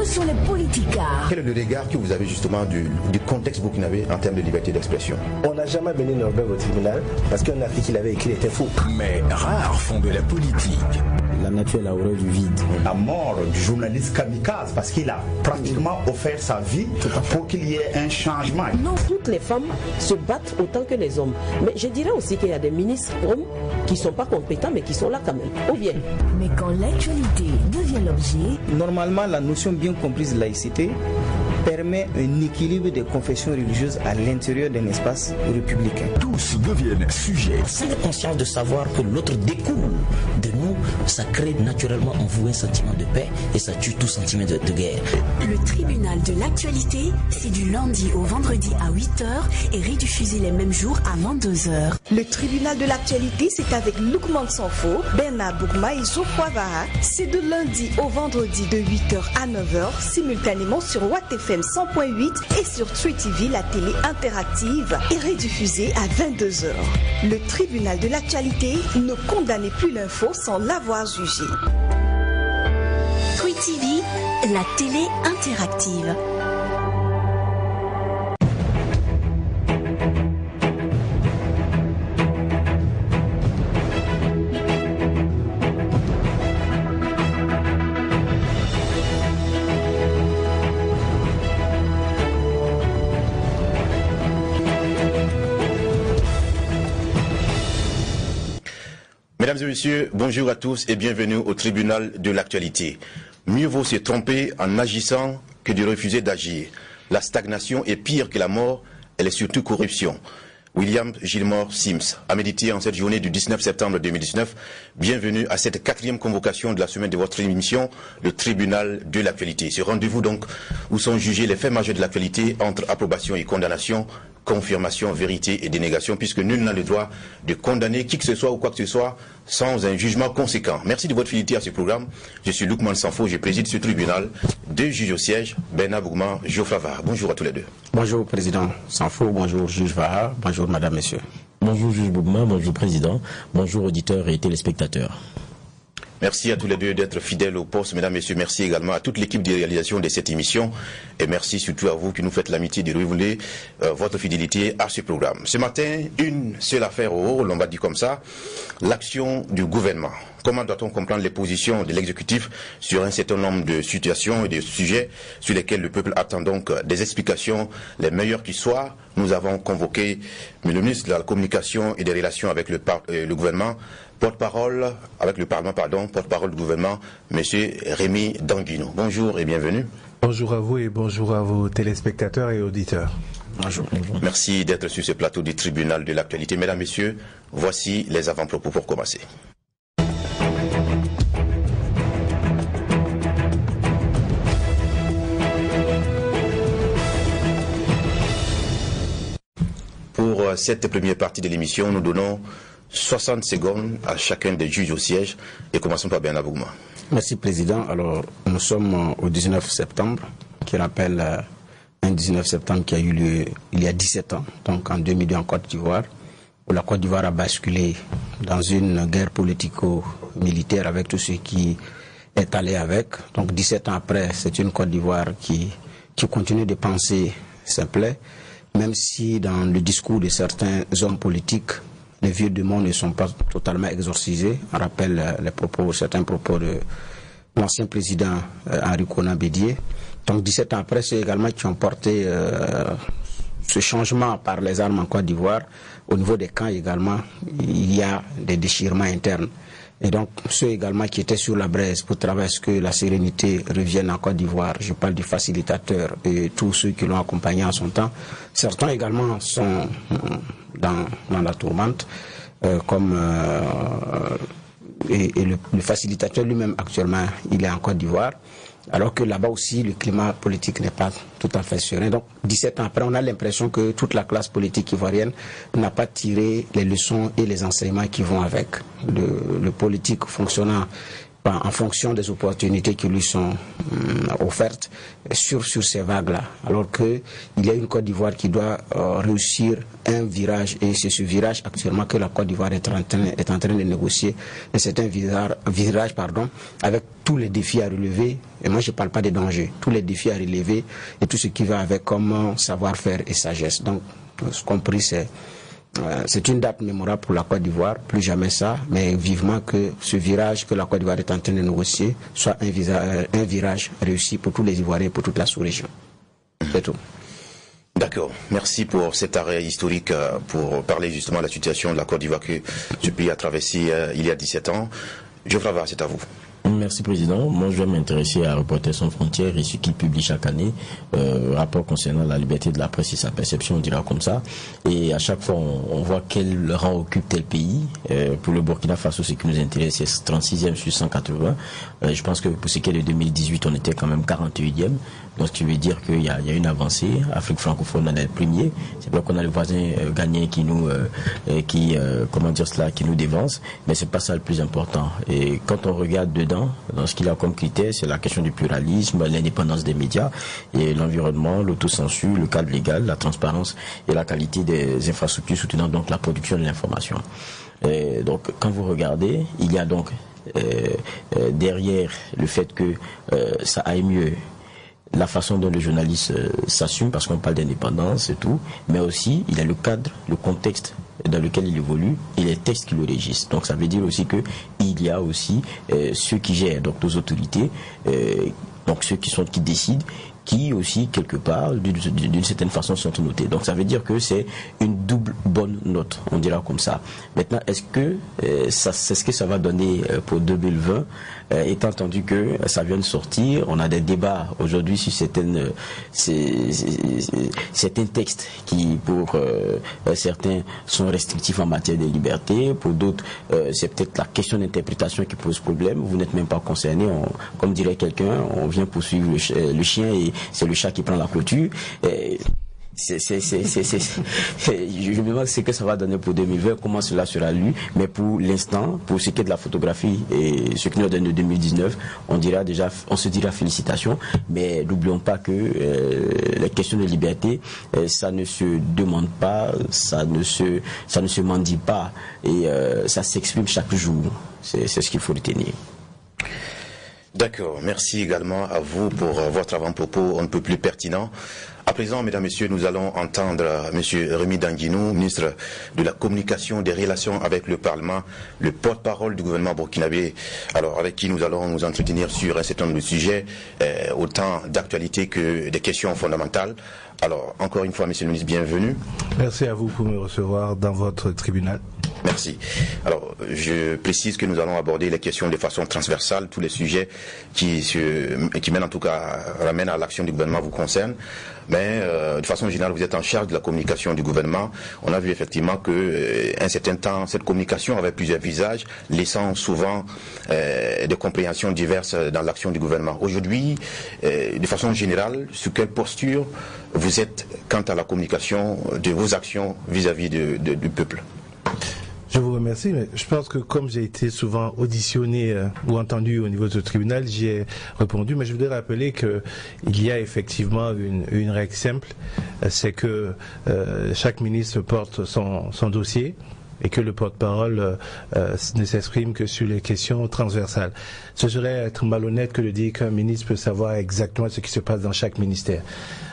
Où sont les politicards? Quel est le regard que vous avez justement du contexte burkinabé en termes de liberté d'expression? On n'a jamais mené Norbert au tribunal parce qu'un article qu'il avait écrit était faux. Mais rares font de la politique. La nature est la horreur du vide. La mort du journaliste kamikaze parce qu'il a pratiquement offert sa vie pour qu'il y ait un changement. Non, toutes les femmes se battent autant que les hommes. Mais je dirais aussi qu'il y a des ministres hommes qui ne sont pas compétents mais qui sont là quand même. Ou bien. Mais quand l'actualité devient l'objet... Normalement, la notion bien comprise de laïcité permet un équilibre des confessions religieuses à l'intérieur d'un espace républicain. Tous deviennent sujets. Sans la conscience de savoir que l'autre découle de nous, ça crée naturellement en vous un sentiment de paix et ça tue tout sentiment de guerre. Le tribunal de l'actualité, c'est du lundi au vendredi à 8h et rediffusé les mêmes jours à 22h. Le tribunal de l'actualité, c'est avec Loukman Sanfo, Bernard Bougma et Geoffroy Vaha. C'est de lundi au vendredi de 8h à 9h, simultanément sur Watt FM 100.8 et sur Tree TV, la télé interactive, et rediffusée à 22h. Le tribunal de l'actualité, ne condamnez plus l'info sans l'avoir jugé. Tree TV, la télé interactive. Mesdames et messieurs, bonjour à tous et bienvenue au tribunal de l'actualité. Mieux vaut se tromper en agissant que de refuser d'agir. La stagnation est pire que la mort, elle est surtout corruption. William Gilmore Sims a médité en cette journée du 19 septembre 2019. Bienvenue à cette 4e convocation de la semaine de votre émission, le tribunal de l'actualité. Ce rendez-vous donc où sont jugés les faits majeurs de l'actualité entre approbation et condamnation, confirmation, vérité et dénégation, puisque nul n'a le droit de condamner qui que ce soit ou quoi que ce soit sans un jugement conséquent. Merci de votre fidélité à ce programme. Je suis Loukman Sanfo, je préside ce tribunal. 2 juges au siège, Bernard Bougma, Geoffroy Vaha. Bonjour à tous les deux. Bonjour Président Sanfo, bonjour juge Vaha, bonjour Madame, Messieurs. Bonjour juge Bougma, bonjour Président, bonjour auditeurs et téléspectateurs. Merci à tous les deux d'être fidèles au poste. Mesdames, Messieurs, merci également à toute l'équipe de réalisation de cette émission. Et merci surtout à vous qui nous faites l'amitié de renouveler votre fidélité à ce programme. Ce matin, une seule affaire au haut, l'on va dire comme ça, l'action du gouvernement. Comment doit-on comprendre les positions de l'exécutif sur un certain nombre de situations et de sujets sur lesquels le peuple attend donc des explications les meilleures qui soient? Nous avons convoqué le ministre de la Communication et des Relations avec le gouvernement, porte-parole avec le Parlement, porte-parole du gouvernement, M. Rémi Danguino. Bonjour et bienvenue. Bonjour à vous et bonjour à vos téléspectateurs et auditeurs. Bonjour. Merci d'être sur ce plateau du tribunal de l'actualité. Mesdames, Messieurs, voici les avant-propos pour commencer. Pour cette première partie de l'émission, nous donnons 60 secondes à chacun des juges au siège et commençons par Bernard Bougma. Merci Président. Alors, nous sommes au 19 septembre, qui rappelle un 19 septembre qui a eu lieu il y a 17 ans, donc en 2002 en Côte d'Ivoire, où la Côte d'Ivoire a basculé dans une guerre politico-militaire avec tout ce qui est allé avec. Donc 17 ans après, c'est une Côte d'Ivoire qui continue de penser ses plaies, même si dans le discours de certains hommes politiques, les vieux démons ne sont pas totalement exorcisés. On rappelle certains propos de l'ancien président Henri Konan Bédié. Donc 17 ans après, c'est également qui ont porté ce changement par les armes en Côte d'Ivoire. Au niveau des camps également, il y a des déchirements internes. Et donc ceux également qui étaient sur la braise pour travailler à ce que la sérénité revienne en Côte d'Ivoire, je parle du facilitateur et tous ceux qui l'ont accompagné en son temps, certains également sont dans la tourmente, le facilitateur lui-même actuellement, il est en Côte d'Ivoire, alors que là-bas aussi le climat politique n'est pas tout à fait serein. Donc 17 ans après, on a l'impression que toute la classe politique ivoirienne n'a pas tiré les leçons et les enseignements qui vont avec. Le politique fonctionnant en fonction des opportunités qui lui sont offertes sur ces vagues-là. Alors qu'il y a une Côte d'Ivoire qui doit réussir un virage, et c'est ce virage actuellement que la Côte d'Ivoire est en train de négocier. Et c'est un virage, avec tous les défis à relever. Et moi, je ne parle pas des dangers, tous les défis à relever et tout ce qui va avec comme savoir-faire et sagesse. Donc, ce compris, c'est une date mémorable pour la Côte d'Ivoire, plus jamais ça, mais vivement que ce virage que la Côte d'Ivoire est en train de négocier soit un virage réussi pour tous les Ivoiriens et pour toute la sous-région. C'est tout. D'accord. Merci pour cet arrêt historique pour parler justement de la situation de la Côte d'Ivoire que ce pays a traversé il y a 17 ans. Geoffroy Vahar, c'est à vous. Merci Président. Moi je vais m'intéresser à Reporters sans frontières et ce qu'il publie chaque année, rapport concernant la liberté de la presse et sa perception, on dira comme ça. Et à chaque fois on voit quel rang occupe tel pays. Pour le Burkina Faso, ce qui nous intéresse, c'est 36e sur 180. Je pense que pour ce qui est de 2018, on était quand même 41e. Donc ce qui veut dire qu'il y a une avancée. Afrique francophone en est le premier. C'est vrai qu'on a le voisin ghanéen qui nous qui nous dévance, mais c'est pas ça le plus important. Et quand on regarde dedans, dans ce qu'il a comme critère, c'est la question du pluralisme, l'indépendance des médias et l'environnement, l'autocensure, le cadre légal, la transparence et la qualité des infrastructures soutenant donc la production de l'information. Donc quand vous regardez, il y a donc derrière le fait que ça aille mieux, la façon dont le journaliste s'assume, parce qu'on parle d'indépendance et tout, mais aussi il y a le cadre, le contexte dans lequel il évolue et les textes qui le régissent. Donc ça veut dire aussi que il y a aussi ceux qui gèrent, donc nos autorités, donc ceux qui décident, qui aussi quelque part d'une certaine façon sont notés. Donc ça veut dire que c'est une double bonne note, on dira comme ça. Maintenant, est-ce que c'est ce que ça va donner pour 2020, étant entendu que ça vient de sortir, on a des débats aujourd'hui sur certains textes qui pour certains sont restrictifs en matière de liberté, pour d'autres c'est peut-être la question d'interprétation qui pose problème. Vous n'êtes même pas concerné, comme dirait quelqu'un, on vient poursuivre le chien et c'est le chat qui prend la clôture. Je me demande ce que ça va donner pour 2020, comment cela sera lu, mais pour l'instant, pour ce qui est de la photographie et ce qui nous donne de 2019, on se dira félicitations, mais n'oublions pas que les questions de liberté, ça ne se demande pas, ça ne se mendie pas, et ça s'exprime chaque jour. C'est ce qu'il faut retenir. D'accord, merci également à vous pour votre avant-propos un peu plus pertinent. À présent, mesdames, messieurs, nous allons entendre M. Rémy Danguinou, ministre de la Communication, des Relations avec le Parlement, le porte-parole du gouvernement burkinabé, alors avec qui nous allons nous entretenir sur un certain nombre de sujets, autant d'actualité que des questions fondamentales. Alors, encore une fois, monsieur le ministre, bienvenue. Merci à vous pour me recevoir dans votre tribunal. Merci. Alors, je précise que nous allons aborder les questions de façon transversale, tous les sujets qui mènent en tout cas, ramènent à l'action du gouvernement vous concernent. Mais de façon générale, vous êtes en charge de la communication du gouvernement. On a vu effectivement que un certain temps, cette communication avait plusieurs visages, laissant souvent des compréhensions diverses dans l'action du gouvernement. Aujourd'hui, de façon générale, sur quelle posture vous êtes quant à la communication de vos actions vis-à-vis du peuple? Je vous remercie, mais je pense que comme j'ai été souvent auditionné ou entendu au niveau du tribunal, j'y ai répondu, mais je voudrais rappeler que il y a effectivement une règle simple, c'est que chaque ministre porte son dossier et que le porte-parole ne s'exprime que sur les questions transversales. Ce serait être malhonnête que de dire qu'un ministre peut savoir exactement ce qui se passe dans chaque ministère.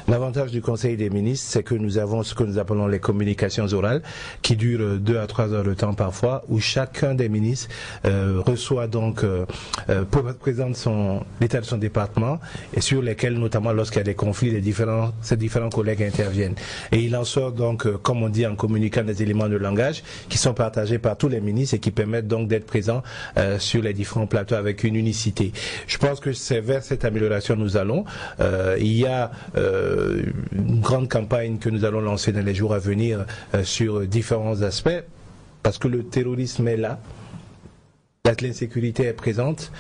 L'avantage du Conseil des ministres, c'est que nous avons ce que nous appelons les communications orales, qui durent 2 à 3 heures de temps parfois, où chacun des ministres reçoit donc, présente l'état de son département, et sur lesquels, notamment lorsqu'il y a des conflits, ces différents collègues interviennent. Et il en sort donc, comme on dit en communiquant, des éléments de langage qui sont partagés par tous les ministres et qui permettent donc d'être présents sur les différents plateaux avec une unicité. Je pense que c'est vers cette amélioration que nous allons. Il y a une grande campagne que nous allons lancer dans les jours à venir sur différents aspects, parce que le terrorisme est là. L'insécurité est présente,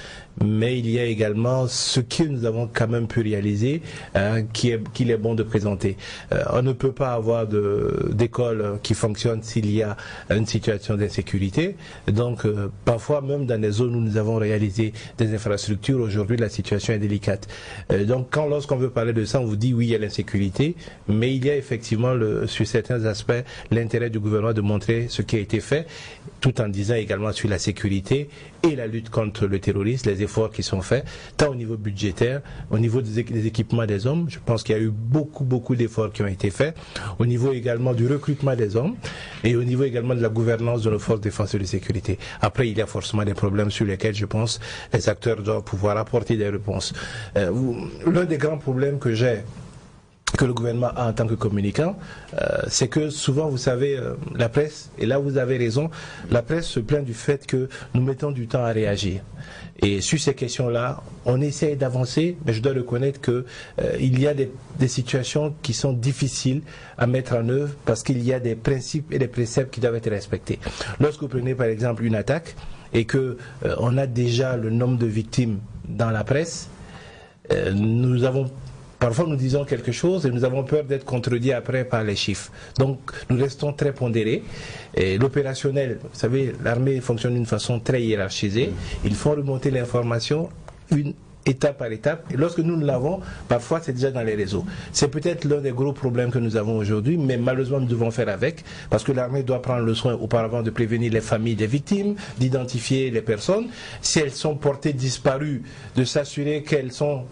mais il y a également ce que nous avons quand même pu réaliser qu'il est bon de présenter. On ne peut pas avoir d'école qui fonctionne s'il y a une situation d'insécurité. Donc parfois même dans les zones où nous avons réalisé des infrastructures, aujourd'hui la situation est délicate. Donc lorsqu'on veut parler de ça, on vous dit oui, il y a l'insécurité, mais il y a effectivement sur certains aspects l'intérêt du gouvernement de montrer ce qui a été fait, tout en disant également sur la sécurité et la lutte contre le terrorisme, les efforts qui sont faits, tant au niveau budgétaire, au niveau des équipements des hommes. Je pense qu'il y a eu beaucoup d'efforts qui ont été faits, au niveau également du recrutement des hommes et au niveau également de la gouvernance de nos forces de défense et de sécurité. Après, il y a forcément des problèmes sur lesquels, je pense, les acteurs doivent pouvoir apporter des réponses. L'un des grands problèmes que le gouvernement a en tant que communicant, c'est que souvent, vous savez, la presse, et là vous avez raison, la presse se plaint du fait que nous mettons du temps à réagir. Et sur ces questions-là, on essaie d'avancer, mais je dois reconnaître que il y a des situations qui sont difficiles à mettre en œuvre parce qu'il y a des principes et des préceptes qui doivent être respectés. Lorsque vous prenez par exemple une attaque et que on a déjà le nombre de victimes dans la presse, parfois nous disons quelque chose et nous avons peur d'être contredits après par les chiffres. Donc nous restons très pondérés. Et l'opérationnel, vous savez, l'armée fonctionne d'une façon très hiérarchisée. Ils font remonter l'information étape par étape. Et lorsque nous l'avons, parfois c'est déjà dans les réseaux. C'est peut-être l'un des gros problèmes que nous avons aujourd'hui, mais malheureusement nous devons faire avec, parce que l'armée doit prendre le soin auparavant de prévenir les familles des victimes, d'identifier les personnes. Si elles sont portées disparues, de s'assurer qu'elles ont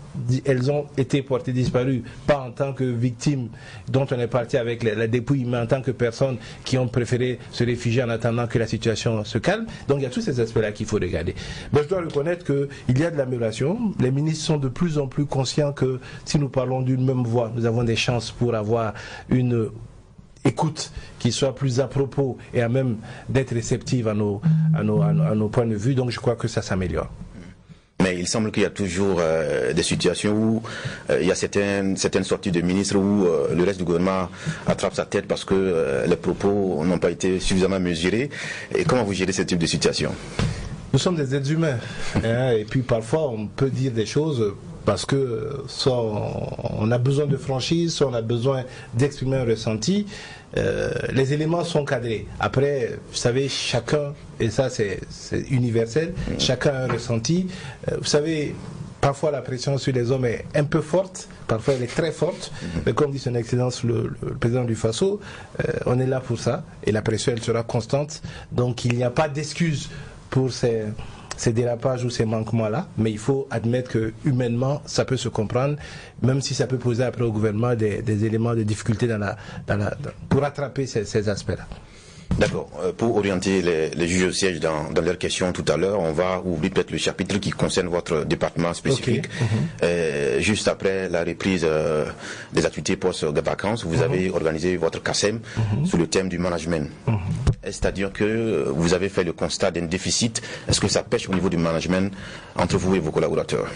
été portées disparues, pas en tant que victimes dont on est parti avec la dépouille, mais en tant que personnes qui ont préféré se réfugier en attendant que la situation se calme. Donc il y a tous ces aspects-là qu'il faut regarder. Mais je dois reconnaître qu'il y a de l'amélioration. Les ministres sont de plus en plus conscients que si nous parlons d'une même voix, nous avons des chances pour avoir une écoute qui soit plus à propos et à même d'être réceptive à nos points de vue. Donc je crois que ça s'améliore. Mais il semble qu'il y a toujours des situations où il y a certaines sorties de ministres où le reste du gouvernement attrape sa tête parce que les propos n'ont pas été suffisamment mesurés. Et comment vous gérez ce type de situation ? Nous sommes des êtres humains, et puis parfois on peut dire des choses parce que soit on a besoin de franchise, soit on a besoin d'exprimer un ressenti. Les éléments sont cadrés. Après, vous savez, chacun, et ça c'est universel, chacun a un ressenti. Vous savez, parfois la pression sur les hommes est un peu forte, parfois elle est très forte, mais comme dit son Excellence le président du Faso, on est là pour ça, et la pression elle sera constante, donc il n'y a pas d'excuse pour ces dérapages ou ces manquements-là, mais il faut admettre que humainement, ça peut se comprendre, même si ça peut poser après au gouvernement des éléments de difficulté pour rattraper ces aspects-là. D'accord. Pour orienter les juges au siège dans leurs questions tout à l'heure, on va ouvrir peut-être le chapitre qui concerne votre département spécifique. Okay. Juste après la reprise des activités post-vacances, vous avez organisé votre CASEM sous le thème du management. C'est-à-dire que vous avez fait le constat d'un déficit. Est-ce que ça pêche au niveau du management entre vous et vos collaborateurs ?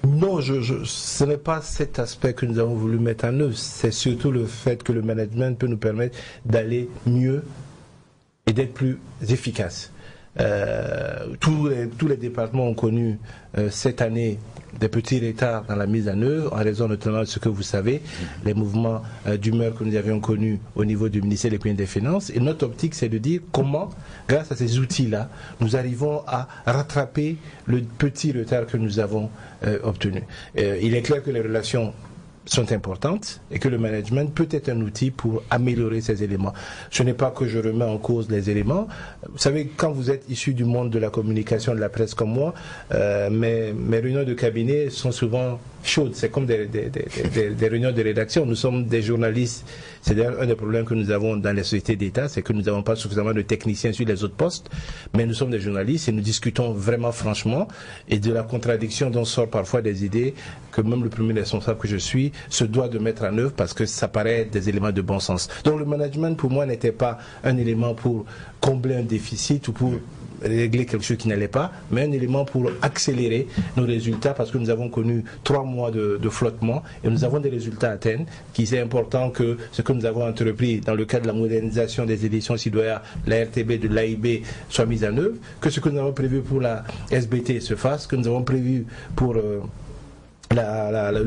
Non, ce n'est pas cet aspect que nous avons voulu mettre en œuvre. C'est surtout le fait que le management peut nous permettre d'aller mieux et d'être plus efficace. Tous les départements ont connu cette année des petits retards dans la mise en œuvre, en raison notamment de ce que vous savez, les mouvements d'humeur que nous avions connus au niveau du ministère de l'économie et des finances. Et notre optique, c'est de dire comment, grâce à ces outils-là, nous arrivons à rattraper le petit retard que nous avons obtenu. Il est clair que les relations sont importantes et que le management peut être un outil pour améliorer ces éléments. Ce n'est pas que je remets en cause les éléments. Vous savez, quand vous êtes issu du monde de la communication, de la presse comme moi, mes réunions de cabinet sont souvent chaudes. C'est comme des réunions de rédaction. Nous sommes des journalistes. C'est d'ailleurs un des problèmes que nous avons dans les sociétés d'État, c'est que nous n'avons pas suffisamment de techniciens sur les autres postes, mais nous sommes des journalistes et nous discutons vraiment franchement, et de la contradiction dont sortent parfois des idées que même le premier responsable que je suis se doit de mettre en œuvre parce que ça paraît des éléments de bon sens. Donc le management pour moi n'était pas un élément pour combler un déficit ou pour régler quelque chose qui n'allait pas, mais un élément pour accélérer nos résultats, parce que nous avons connu 3 mois de flottement et nous avons des résultats à atteindre, qui c'est important que ce que nous avons entrepris dans le cadre de la modernisation des éditions citoyennes, la RTB de l'AIB soit mise en œuvre, que ce que nous avons prévu pour la SBT se fasse, que nous avons prévu pour le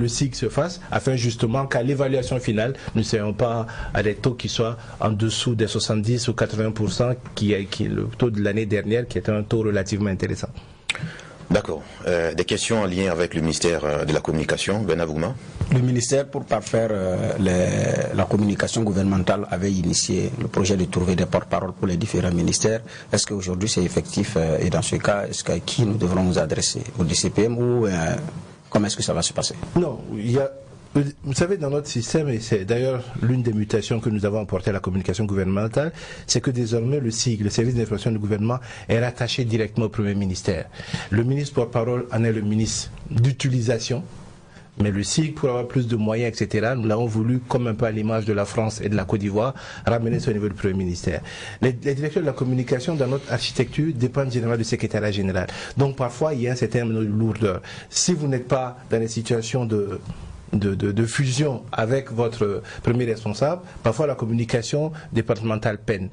SIG se fasse, afin justement qu'à l'évaluation finale, nous ne soyons pas à des taux qui soient en dessous des 70 ou 80%, qui est le taux de l'année dernière, qui était un taux relativement intéressant. D'accord. Des questions en lien avec le ministère de la Communication, Bernard Bougma. Le ministère, pour parfaire la communication gouvernementale, avait initié le projet de trouver des porte-paroles pour les différents ministères. Est-ce qu'aujourd'hui c'est effectif et dans ce cas, est-ce qu'à qui nous devrons nous adresser? Au DCPM ou comment est-ce que ça va se passer? Non, vous savez, dans notre système, et c'est d'ailleurs l'une des mutations que nous avons apportées à la communication gouvernementale, c'est que désormais le SIG, le service d'information du gouvernement, est rattaché directement au Premier ministère. Le ministre porte-parole en est le ministre d'utilisation, mais le SIG, pour avoir plus de moyens, etc., nous l'avons voulu, comme un peu à l'image de la France et de la Côte d'Ivoire, ramener ça au niveau du Premier ministère. Les directeurs de la communication dans notre architecture dépendent généralement du secrétariat général. Donc parfois, il y a un certain nombre de lourdeurs. Si vous n'êtes pas dans les situations de fusion avec votre premier responsable, parfois la communication départementale peine.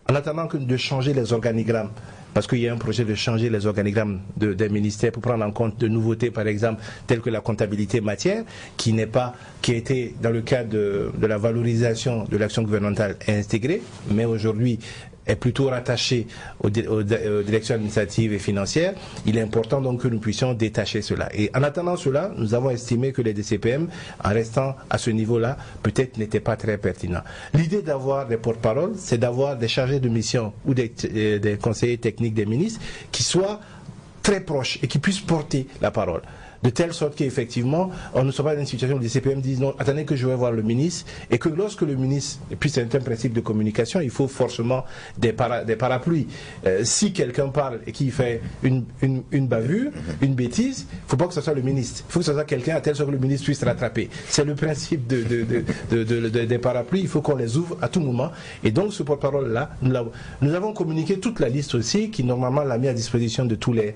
En attendant de changer les organigrammes, parce qu'il y a un projet de changer les organigrammes des ministères pour prendre en compte de nouveautés, par exemple, telles que la comptabilité matière, qui a été dans le cadre de la valorisation de l'action gouvernementale intégrée, mais aujourd'hui est plutôt rattaché aux directions administratives et financières. Il est important donc que nous puissions détacher cela. Et en attendant cela, nous avons estimé que les DCPM, en restant à ce niveau-là, peut-être n'étaient pas très pertinents. L'idée d'avoir des porte-paroles, c'est d'avoir des chargés de mission ou des conseillers techniques des ministres qui soient très proches et qui puissent porter la parole. De telle sorte qu'effectivement, on ne soit pas dans une situation où les CPM disent non, attendez que je vais voir le ministre, et que lorsque le ministre, et puis c'est un principe de communication, il faut forcément des parapluies. Si quelqu'un parle et qu'il fait une bavure, une bêtise, il ne faut pas que ce soit le ministre. Il faut que ce soit quelqu'un à telle sorte que le ministre puisse rattraper. C'est le principe des parapluies, il faut qu'on les ouvre à tout moment. Et donc ce porte-parole-là, nous avons communiqué toute la liste aussi, qui normalement l'a mis à disposition de tous les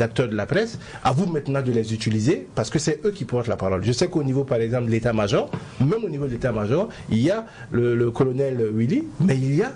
acteurs de la presse. À vous maintenant de les utiliser, parce que c'est eux qui portent la parole. Je sais qu'au niveau, par exemple, de l'état-major, même au niveau de l'état-major, il y a le colonel Willy, mais il y a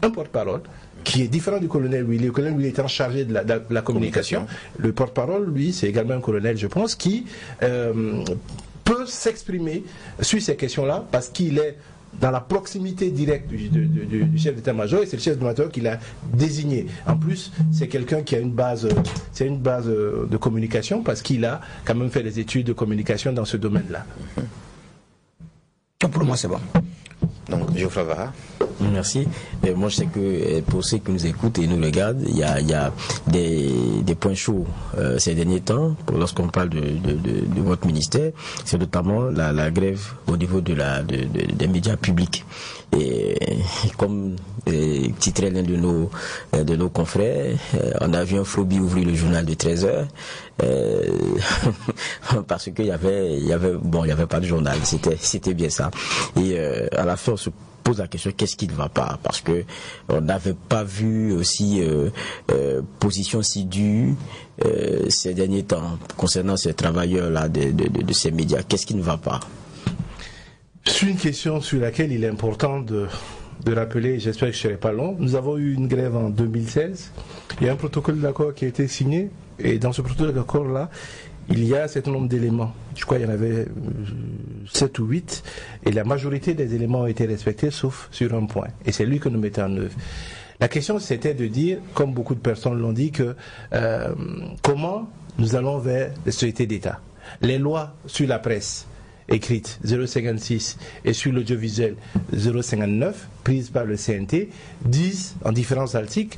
un porte-parole qui est différent du colonel Willy. Le colonel Willy étant chargé de la communication. Le porte-parole, lui, c'est également un colonel, je pense, qui peut s'exprimer sur ces questions-là, parce qu'il est dans la proximité directe du chef d'état-major, et c'est le chef d'état-major qui l'a désigné. En plus, c'est quelqu'un qui a une base de communication, parce qu'il a quand même fait des études de communication dans ce domaine-là. Pour moi, c'est bon. Donc, Geoffroy Vaha. Merci. Moi, je sais que pour ceux qui nous écoutent et nous regardent, il y a des points chauds ces derniers temps. Lorsqu'on parle de votre ministère, c'est notamment la grève au niveau des médias publics. Et comme titrait l'un de nos confrères, on a vu un Frobi ouvrir le journal de 13h parce qu'il y avait pas de journal. C'était bien ça. Et à la fin, on se pose la question, qu'est-ce qui ne va pas? Parce que on n'avait pas vu aussi position si dure ces derniers temps concernant ces travailleurs-là de ces médias. Qu'est-ce qui ne va pas? C'est une question sur laquelle il est important de rappeler, j'espère que je ne serai pas long. Nous avons eu une grève en 2016. Il y a un protocole d'accord qui a été signé, et dans ce protocole d'accord-là, il y a un certain nombre d'éléments. Je crois qu'il y en avait 7 ou 8, et la majorité des éléments ont été respectés, sauf sur un point. Et c'est lui que nous mettons en œuvre. La question, c'était de dire, comme beaucoup de personnes l'ont dit, que comment nous allons vers les sociétés d'État. Les lois sur la presse écrite 056 et sur l'audiovisuel 059 prises par le CNT disent en différents articles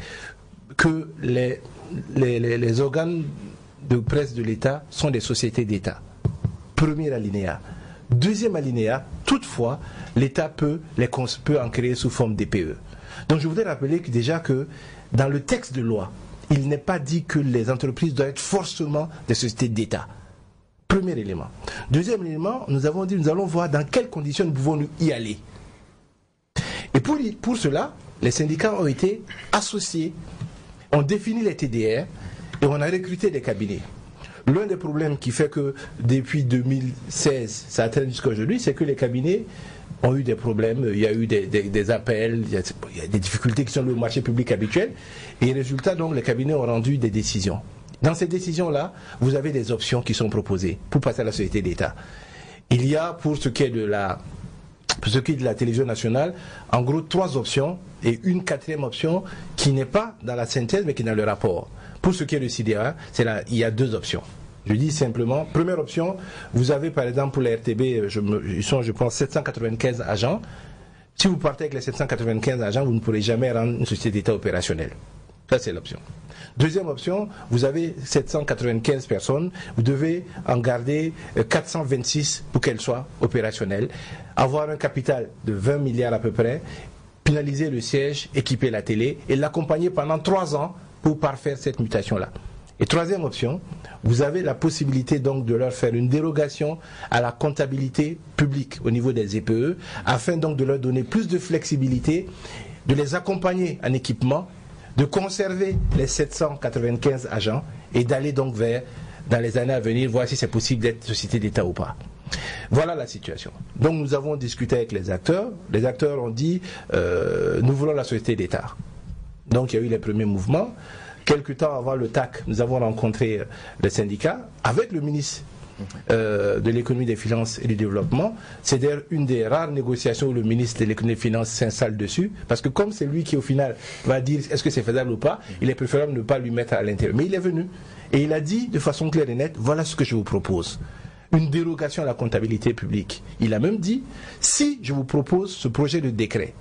que les organes de presse de l'État sont des sociétés d'État. Premier alinéa. Deuxième alinéa, toutefois, l'État peut en créer sous forme DPE. Donc je voudrais rappeler que déjà que dans le texte de loi, il n'est pas dit que les entreprises doivent être forcément des sociétés d'État. Premier élément. Deuxième élément, nous avons dit, nous allons voir dans quelles conditions nous pouvons y aller. Et pour cela, les syndicats ont été associés On définit les TDR et on a recruté des cabinets. L'un des problèmes qui fait que depuis 2016, ça atteint jusqu'à aujourd'hui, c'est que les cabinets ont eu des problèmes, il y a eu des appels, il y a des difficultés qui sont le marché public habituel, et résultat, donc, les cabinets ont rendu des décisions. Dans ces décisions-là, vous avez des options qui sont proposées pour passer à la société d'État. Il y a, pour ce qui est de la télévision nationale, en gros 3 options et une 4e option qui n'est pas dans la synthèse mais qui est dans le rapport. Pour ce qui est du CDA, il y a 2 options. Je dis simplement, première option, vous avez par exemple pour la RTB, ils sont je pense 795 agents. Si vous partez avec les 795 agents, vous ne pourrez jamais rendre une société d'État opérationnelle. Ça c'est l'option. Deuxième option, vous avez 795 personnes, vous devez en garder 426 pour qu'elles soient opérationnelles, avoir un capital de 20 milliards à peu près, finaliser le siège, équiper la télé et l'accompagner pendant 3 ans pour parfaire cette mutation-là. Et troisième option, vous avez la possibilité donc de leur faire une dérogation à la comptabilité publique au niveau des EPE, afin donc de leur donner plus de flexibilité, de les accompagner en équipement, de conserver les 795 agents et d'aller donc vers, dans les années à venir, voir si c'est possible d'être société d'État ou pas. Voilà la situation. Donc nous avons discuté avec les acteurs. Les acteurs ont dit nous voulons la société d'État. Donc il y a eu les premiers mouvements. Quelque temps avant le TAC, nous avons rencontré les syndicats avec le ministre de l'économie, des finances et du développement. C'est d'ailleurs une des rares négociations où le ministre de l'économie et des finances s'installe dessus, parce que comme c'est lui qui au final va dire est-ce que c'est faisable ou pas, il est préférable de ne pas lui mettre à l'intérieur. Mais il est venu et il a dit de façon claire et nette, voilà ce que je vous propose. Une dérogation à la comptabilité publique. Il a même dit, si je vous propose ce projet de décret,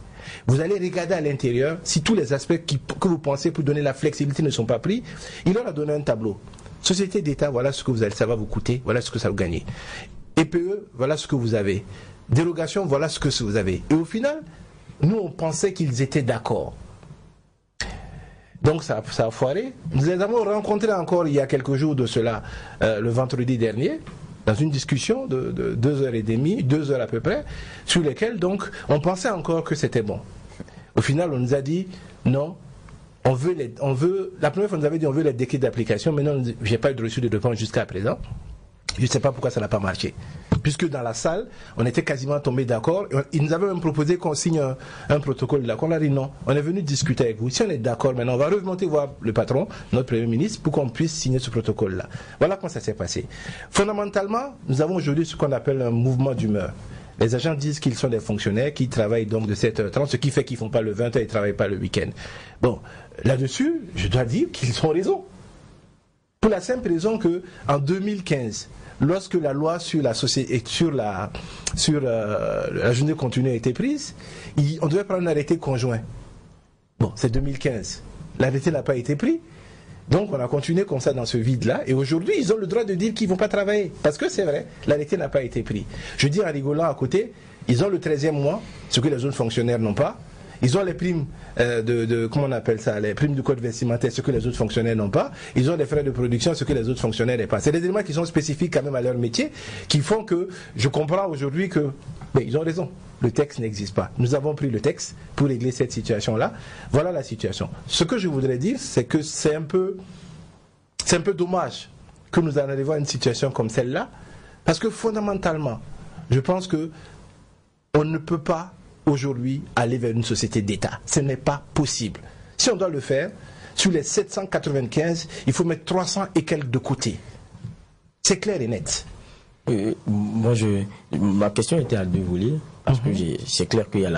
vous allez regarder à l'intérieur si tous les aspects que vous pensez pour donner la flexibilité ne sont pas pris. Il leur a donné un tableau. Société d'État, voilà ce que ça va vous coûter, voilà ce que ça va gagner. EPE, voilà ce que vous avez. Dérogation, voilà ce que vous avez. Et au final, nous on pensait qu'ils étaient d'accord. Donc ça a foiré. Nous les avons rencontrés encore il y a quelques jours de cela, le vendredi dernier, dans une discussion de 2h30, 2 heures à peu près, sur lesquelles donc on pensait encore que c'était bon. Au final, on nous a dit non, la première fois on nous avait dit on veut les décrets d'application, mais non, j'ai pas eu de reçu de réponse jusqu'à présent. Je ne sais pas pourquoi ça n'a pas marché. Puisque dans la salle, on était quasiment tombés d'accord. Ils nous avaient même proposé qu'on signe un protocole d'accord. On a dit non, on est venu discuter avec vous. Si on est d'accord, maintenant on va remonter voir le patron, notre Premier ministre, pour qu'on puisse signer ce protocole-là. Voilà comment ça s'est passé. Fondamentalement, nous avons aujourd'hui ce qu'on appelle un mouvement d'humeur. Les agents disent qu'ils sont des fonctionnaires qui travaillent donc de 7h30, ce qui fait qu'ils ne font pas le 20h, ils ne travaillent pas le week-end. Bon, là-dessus, je dois dire qu'ils ont raison. Pour la simple raison que en 2015, lorsque la loi sur la journée continue a été prise, on devait prendre un arrêté conjoint. Bon, c'est 2015. L'arrêté n'a pas été pris. Donc on a continué comme ça dans ce vide-là. Et aujourd'hui, ils ont le droit de dire qu'ils ne vont pas travailler. Parce que c'est vrai, l'arrêté n'a pas été pris. Je dis en rigolant à côté, ils ont le 13e mois, ce que les autres fonctionnaires n'ont pas. Ils ont les primes comment on appelle ça, les primes du code vestimentaire, ce que les autres fonctionnaires n'ont pas. Ils ont les frais de production, ce que les autres fonctionnaires n'ont pas. C'est des éléments qui sont spécifiques quand même à leur métier, qui font que je comprends aujourd'hui que, mais ils ont raison. Le texte n'existe pas. Nous avons pris le texte pour régler cette situation-là. Voilà la situation. Ce que je voudrais dire, c'est que c'est un peu dommage que nous en arrivions à une situation comme celle-là, parce que fondamentalement, je pense que on ne peut pas aujourd'hui aller vers une société d'État. Ce n'est pas possible. Si on doit le faire, sur les 795, il faut mettre 300 et quelques de côté. C'est clair et net. Ma question était à deux volets, parce que c'est clair qu'il y a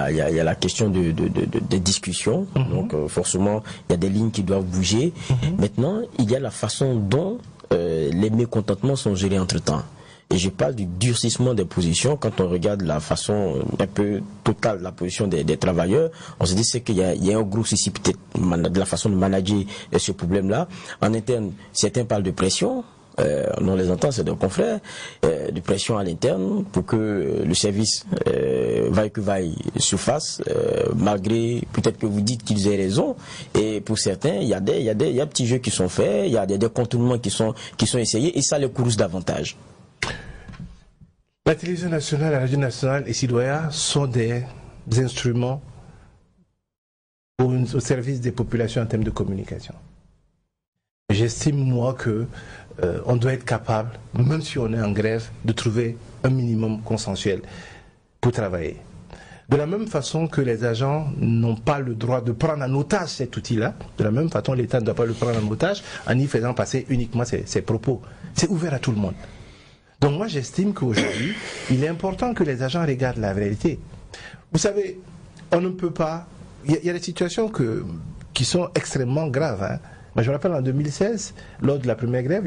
la question de discussion, donc forcément il y a des lignes qui doivent bouger. Maintenant, il y a la façon dont les mécontentements sont gérés entre-temps. Et je parle du durcissement des positions. Quand on regarde la façon un peu totale de la position des travailleurs, on se dit qu'il y a un gros souci peut-être de la façon de manager ce problème-là. En interne, certains parlent de pression. On les entend, c'est des confrères, de pression à l'interne pour que le service vaille que vaille se fasse, malgré peut-être que vous dites qu'ils aient raison. Et pour certains, il y a des petits jeux qui sont faits, il y a des contournements qui sont essayés, et ça les course davantage. La télévision nationale, la radio nationale et Sidoya sont des instruments au service des populations en termes de communication. j'estime moi que on doit être capable, même si on est en grève, de trouver un minimum consensuel pour travailler. De la même façon que les agents n'ont pas le droit de prendre en otage cet outil-là, de la même façon l'État ne doit pas le prendre en otage en y faisant passer uniquement ses propos. C'est ouvert à tout le monde. Donc moi j'estime qu'aujourd'hui, il est important que les agents regardent la réalité. Vous savez, on ne peut pas... Il y a des situations qui sont extrêmement graves. Hein. Moi, je me rappelle en 2016, lors de la première grève,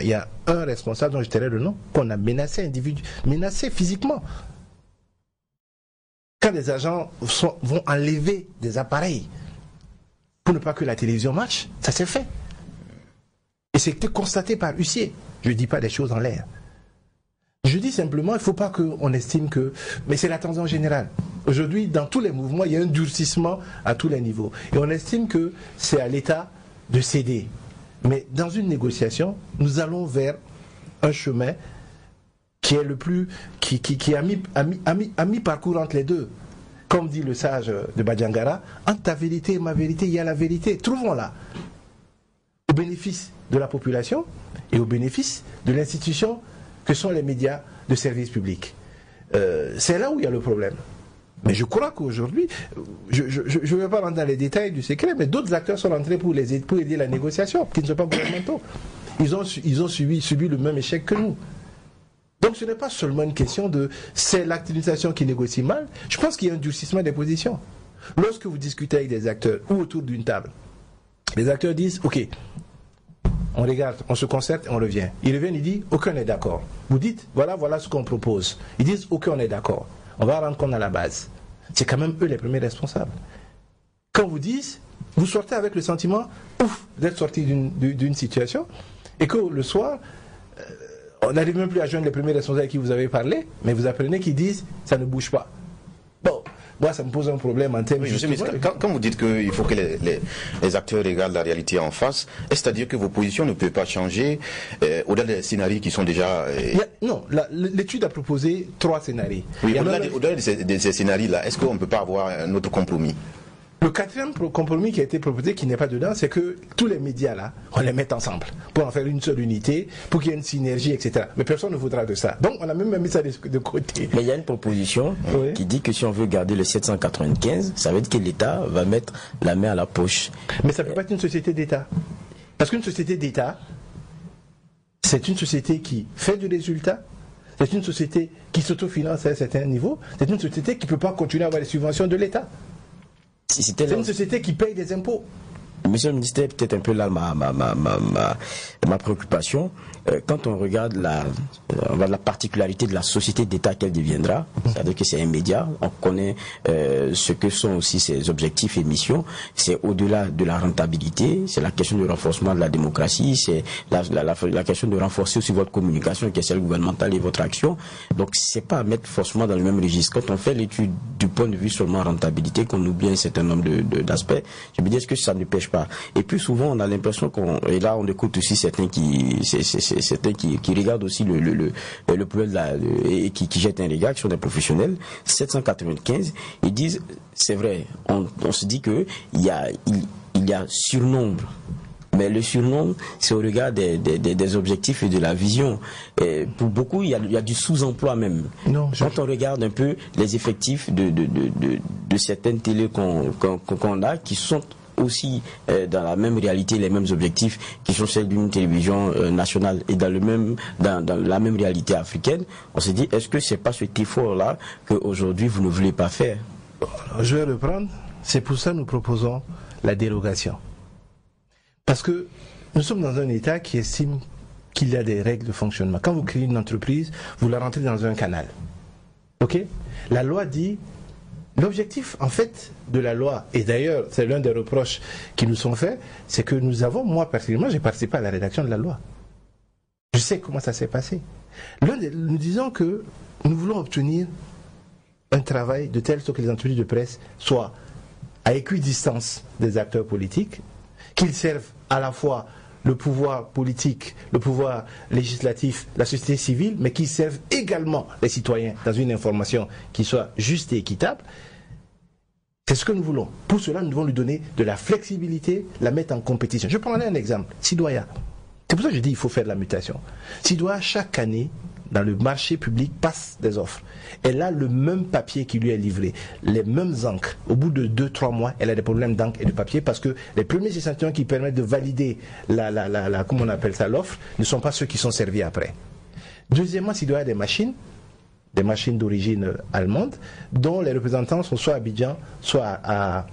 il y a un responsable dont je tairai le nom, qu'on a menacé physiquement. Quand les agents vont enlever des appareils pour ne pas que la télévision marche, ça s'est fait. Et c'était constaté par huissier. Je ne dis pas des choses en l'air. Je dis simplement, il ne faut pas qu'on estime que... Mais c'est la tendance générale. Aujourd'hui, dans tous les mouvements, il y a un durcissement à tous les niveaux. Et on estime que c'est à l'État de céder. Mais dans une négociation, nous allons vers un chemin qui est le plus... qui a mis parcours entre les deux. Comme dit le sage de Badiangara, entre ta vérité et ma vérité, il y a la vérité. Trouvons-la. Au bénéfice de la population et au bénéfice de l'institution que sont les médias de service public. C'est là où il y a le problème. Mais je crois qu'aujourd'hui, je ne vais pas rentrer dans les détails du secret, mais d'autres acteurs sont rentrés pour aider la négociation, qui ne sont pas gouvernementaux. Ils ont subi le même échec que nous. Donc ce n'est pas seulement une question de c'est l'administration qui négocie mal. Je pense qu'il y a un durcissement des positions. Lorsque vous discutez avec des acteurs ou autour d'une table, les acteurs disent ok, on regarde, on se concerte et on revient. Ils reviennent, ils disent aucun n'est d'accord. Vous dites voilà ce qu'on propose. Ils disent aucun n'est d'accord. On va rendre compte à la base. C'est quand même eux les premiers responsables. Quand vous dites, vous sortez avec le sentiment d'être sorti d'une situation et que le soir, on n'arrive même plus à joindre les premiers responsables à qui vous avez parlé, mais vous apprenez qu'ils disent ça ne bouge pas. Bon, moi ça me pose un problème en termes de... Quand vous dites qu'il faut que les acteurs regardent la réalité en face, c'est-à-dire que vos positions ne peuvent pas changer au-delà des scénarios qui sont déjà... Non, l'étude a proposé 3 scénarios. Oui, au-delà de ces scénarios-là, est-ce qu'on ne peut pas avoir un autre compromis? Le 4e compromis qui a été proposé, qui n'est pas dedans, c'est que tous les médias là, on les mette ensemble pour en faire une seule unité, pour qu'il y ait une synergie, etc. Mais personne ne voudra de ça. Donc on a même mis ça de côté. Mais il y a une proposition qui dit que si on veut garder le 795, ça veut dire que l'État va mettre la main à la poche. Mais ça ne peut pas être une société d'État. Parce qu'une société d'État, c'est une société qui fait du résultat, c'est une société qui s'autofinance à un certain niveau, c'est une société qui ne peut pas continuer à avoir les subventions de l'État. C'est une société qui paye des impôts. Monsieur le ministre, peut-être un peu là ma préoccupation. Quand on regarde la particularité de la société d'État qu'elle deviendra, c'est-à-dire que c'est un média, on connaît ce que sont aussi ses objectifs et missions, c'est au-delà de la rentabilité, c'est la question du renforcement de la démocratie, c'est la question de renforcer aussi votre communication qui est celle gouvernementale et votre action. Donc c'est pas à mettre forcément dans le même registre. Quand on fait l'étude du point de vue seulement rentabilité, qu'on oublie un certain nombre d'aspects, je me dis est-ce que ça ne pêche pas. Et plus souvent on a l'impression et là on écoute aussi certains qui regardent aussi le problème et qui jettent un regard, qui sont des professionnels. 795, ils disent c'est vrai, on se dit que il y a surnombre. Mais le surnombre, c'est au regard des objectifs et de la vision. Et pour beaucoup, il y a du sous-emploi même. Quand on regarde un peu les effectifs de certaines télés qu'on a, qui sont aussi dans la même réalité, les mêmes objectifs qui sont celles d'une télévision nationale et dans la même réalité africaine, on se dit, est-ce que c'est pas cet effort-là qu'aujourd'hui vous ne voulez pas faire? Je vais reprendre. C'est pour ça que nous proposons la dérogation. Parce que nous sommes dans un État qui estime qu'il y a des règles de fonctionnement. Quand vous créez une entreprise, vous la rentrez dans un canal. Ok? La loi dit, l'objectif en fait de la loi, et d'ailleurs c'est l'un des reproches qui nous sont faits, c'est que moi personnellement, j'ai participé à la rédaction de la loi. Je sais comment ça s'est passé. Nous disons que nous voulons obtenir un travail de telle sorte que les entreprises de presse soient à équidistance des acteurs politiques, qu'ils servent à la fois le pouvoir politique, le pouvoir législatif, la société civile, mais qu'ils servent également les citoyens dans une information qui soit juste et équitable. C'est ce que nous voulons. Pour cela, nous devons lui donner de la flexibilité, la mettre en compétition. Je prendrai un exemple. Sidoya. C'est pour ça que je dis qu'il faut faire de la mutation. Sidoya, chaque année, dans le marché public, passe des offres. Elle a le même papier qui lui est livré, les mêmes encres. Au bout de 2-3 mois, elle a des problèmes d'encre et de papier parce que les premiers échantillons qui permettent de valider comment on appelle ça, l'offre, ne sont pas ceux qui sont servis après. Deuxièmement, s'il doit y avoir des machines d'origine allemande, dont les représentants sont soit à Abidjan, soit à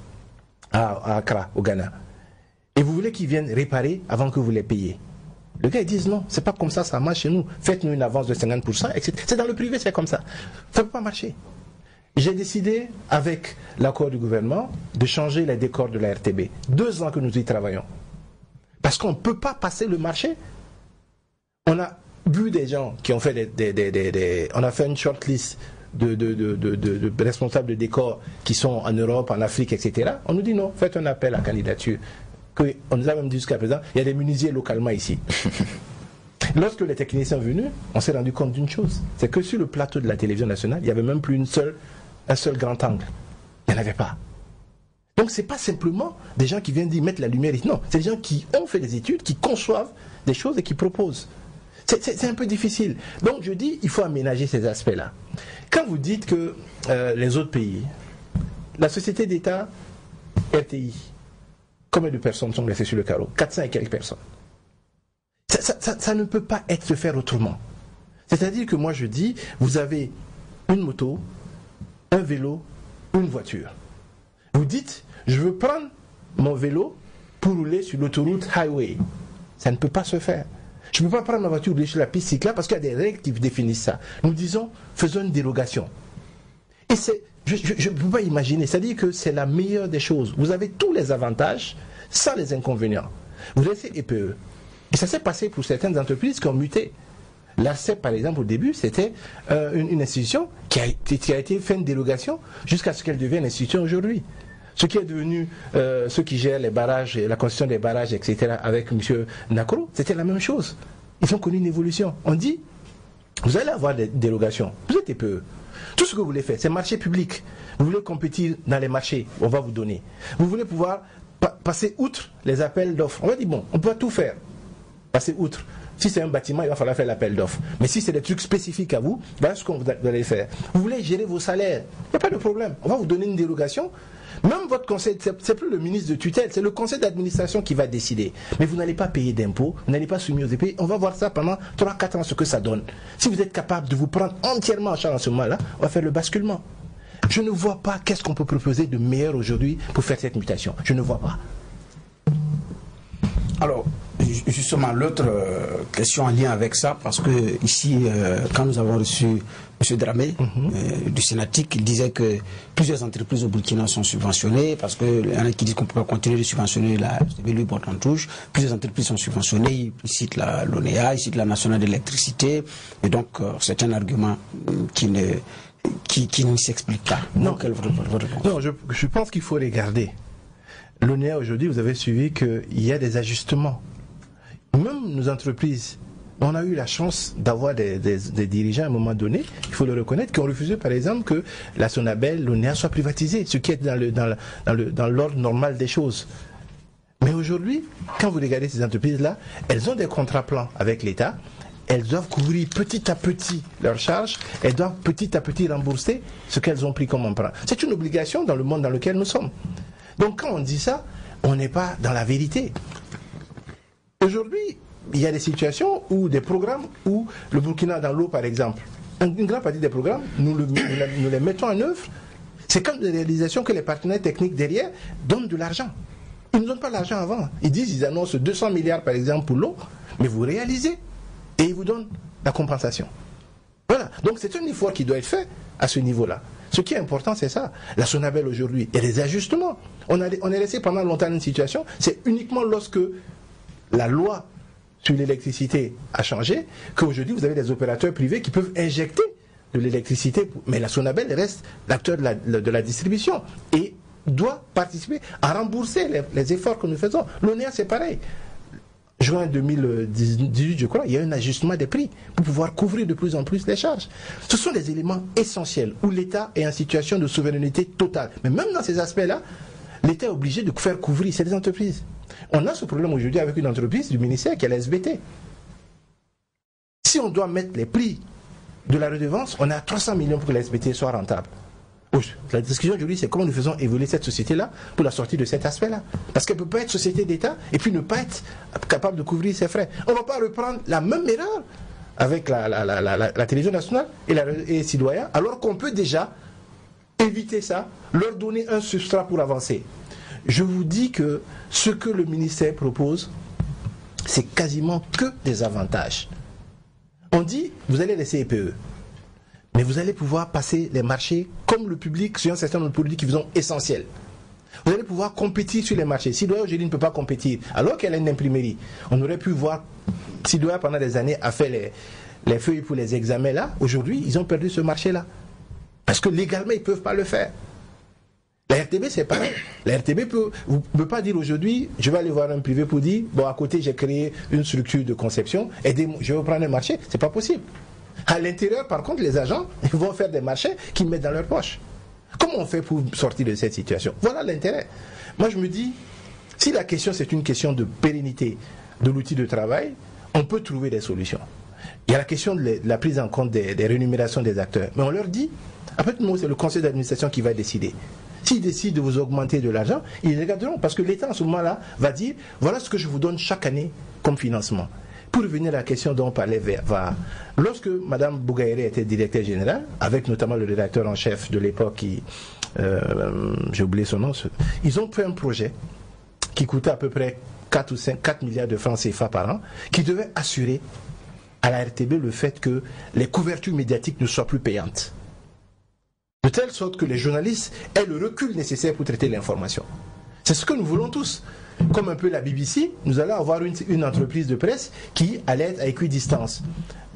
Accra, au Ghana. Et vous voulez qu'ils viennent réparer avant que vous les payiez. Le gars, ils disent non, c'est pas comme ça, ça marche chez nous. Faites-nous une avance de 50%, etc. C'est dans le privé, c'est comme ça. Ça ne peut pas marcher. J'ai décidé, avec l'accord du gouvernement, de changer les décors de la RTB. 2 ans que nous y travaillons. Parce qu'on ne peut pas passer le marché. On a vu des gens qui ont fait on a fait une shortlist de responsables de décor qui sont en Europe, en Afrique, etc. On nous dit non, faites un appel à candidature. On nous a même dit jusqu'à présent, il y a des menuisiers localement ici. Lorsque les techniciens sont venus, on s'est rendu compte d'une chose, c'est que sur le plateau de la télévision nationale, il n'y avait même plus un seul grand angle. Il n'y en avait pas. Donc ce n'est pas simplement des gens qui viennent mettre la lumière ici. Non, c'est des gens qui ont fait des études, qui conçoivent des choses et qui proposent. C'est un peu difficile. Donc je dis, il faut aménager ces aspects-là. Quand vous dites que les autres pays, la société d'État, RTI, combien de personnes sont laissées sur le carreau? 400 et quelques personnes. Ça ne peut pas se faire autrement. C'est-à-dire que moi je dis, vous avez une moto, un vélo, une voiture. Vous dites, je veux prendre mon vélo pour rouler sur l'autoroute highway. Ça ne peut pas se faire. Je ne peux pas prendre ma voiture et rouler sur la piste cyclable parce qu'il y a des règles qui définissent ça. Nous disons, faisons une dérogation. Et je ne peux pas imaginer, c'est-à-dire que c'est la meilleure des choses. Vous avez tous les avantages sans les inconvénients. Vous laissez EPE. Et ça s'est passé pour certaines entreprises qui ont muté. L'ARCEP, par exemple, au début, c'était une institution qui a été fait une dérogation jusqu'à ce qu'elle devienne une institution aujourd'hui. Ce qui est devenu, ceux qui gèrent les barrages, la construction des barrages, etc., avec M. Nakoro, c'était la même chose. Ils ont connu une évolution. On dit, vous allez avoir des dérogations. Vous êtes EPE. Tout ce que vous voulez faire, c'est marché public. Vous voulez compétir dans les marchés, on va vous donner. Vous voulez pouvoir passer outre les appels d'offres. On va dire, bon, on peut tout faire. Passer outre. Si c'est un bâtiment, il va falloir faire l'appel d'offres. Mais si c'est des trucs spécifiques à vous, voilà ce qu'on vous allez faire. Vous voulez gérer vos salaires, il n'y a pas de problème. On va vous donner une dérogation. Même votre conseil, c'est plus le ministre de tutelle, c'est le conseil d'administration qui va décider. Mais vous n'allez pas payer d'impôts, vous n'allez pas soumettre aux impôts. On va voir ça pendant 3-4 ans, ce que ça donne. Si vous êtes capable de vous prendre entièrement en charge en ce moment-là, on va faire le basculement. Je ne vois pas qu'est-ce qu'on peut proposer de meilleur aujourd'hui pour faire cette mutation. Je ne vois pas. Alors, justement, l'autre question en lien avec ça, parce que ici, quand nous avons reçu M. Dramé du Sénatic, il disait que plusieurs entreprises au Burkina sont subventionnées, parce qu'il y en a qui disent qu'on peut pas continuer de subventionner la lui bâton de touche. Plusieurs entreprises sont subventionnées, il cite l'ONEA, il cite la nationale d'électricité, et donc c'est un argument qui ne s'explique pas. Non, je pense qu'il faut regarder. L'ONEA aujourd'hui, vous avez suivi qu'il y a des ajustements. Même nos entreprises, on a eu la chance d'avoir des dirigeants à un moment donné, il faut le reconnaître, qui ont refusé par exemple que la Sonabel, l'ONEA soit privatisée, ce qui est dans l'ordre normal des choses. Mais aujourd'hui, quand vous regardez ces entreprises-là, elles ont des contrats plans avec l'État, elles doivent couvrir petit à petit leurs charges, elles doivent petit à petit rembourser ce qu'elles ont pris comme emprunt. C'est une obligation dans le monde dans lequel nous sommes. Donc quand on dit ça, on n'est pas dans la vérité. Aujourd'hui, il y a des situations où des programmes, où le Burkina dans l'eau par exemple, une grande partie des programmes, nous les mettons en œuvre. C'est comme des réalisations que les partenaires techniques derrière donnent de l'argent. Ils ne donnent pas l'argent avant. Ils annoncent 200 milliards par exemple pour l'eau, mais vous réalisez et ils vous donnent la compensation. Voilà. Donc c'est un effort qui doit être fait à ce niveau-là. Ce qui est important, c'est ça. La Sonabel aujourd'hui, il y a des ajustements. On est resté pendant longtemps dans une situation, c'est uniquement lorsque la loi sur l'électricité a changé qu'aujourd'hui vous avez des opérateurs privés qui peuvent injecter de l'électricité. Mais la Sonabel reste l'acteur de la distribution et doit participer à rembourser les efforts que nous faisons. L'ONEA, c'est pareil. juin 2018, je crois, il y a un ajustement des prix pour pouvoir couvrir de plus en plus les charges. Ce sont des éléments essentiels où l'État est en situation de souveraineté totale. Mais même dans ces aspects-là, l'État est obligé de faire couvrir ces entreprises. On a ce problème aujourd'hui avec une entreprise du ministère qui est la SBT. Si on doit mettre les prix de la redevance, on a 300 millions pour que la SBT soit rentable. La discussion aujourd'hui, c'est comment nous faisons évoluer cette société-là pour la sortie de cet aspect-là. Parce qu'elle ne peut pas être société d'État et puis ne pas être capable de couvrir ses frais. On ne va pas reprendre la même erreur avec la télévision nationale et les citoyens, alors qu'on peut déjà éviter ça, leur donner un substrat pour avancer. Je vous dis que ce que le ministère propose, c'est quasiment que des avantages. On dit, vous allez laisser EPE. Mais vous allez pouvoir passer les marchés comme le public sur un certain nombre de produits qui vous sont essentiels. Vous allez pouvoir compétir sur les marchés. Sidoya aujourd'hui ne peut pas compétir, alors qu'elle a une imprimerie. On aurait pu voir, Sidoya pendant des années a fait les feuilles pour les examens là. Aujourd'hui, ils ont perdu ce marché-là. Parce que légalement, ils ne peuvent pas le faire. La RTB, c'est pareil. La RTB ne peut pas dire aujourd'hui, je vais aller voir un privé pour dire, bon, à côté, j'ai créé une structure de conception, aidez-moi, je vais prendre un marché. C'est pas possible. À l'intérieur, par contre, les agents ils vont faire des marchés qu'ils mettent dans leur poche. Comment on fait pour sortir de cette situation? Voilà l'intérêt. Moi, je me dis, si la question, c'est une question de pérennité de l'outil de travail, on peut trouver des solutions. Il y a la question de la prise en compte des rémunérations des acteurs. Mais on leur dit, après tout, c'est le conseil d'administration qui va décider. S'ils décident de vous augmenter de l'argent, ils regarderont. Parce que l'État, en ce moment-là, va dire, voilà ce que je vous donne chaque année comme financement. Pour revenir à la question dont on parlait, lorsque Mme Bougaïré était directeur général, avec notamment le rédacteur en chef de l'époque, j'ai oublié son nom, ils ont fait un projet qui coûtait à peu près 4 milliards de francs CFA par an, qui devait assurer à la RTB le fait que les couvertures médiatiques ne soient plus payantes. De telle sorte que les journalistes aient le recul nécessaire pour traiter l'information. C'est ce que nous voulons tous. Comme un peu la BBC, nous allons avoir une entreprise de presse qui allait être à équidistance.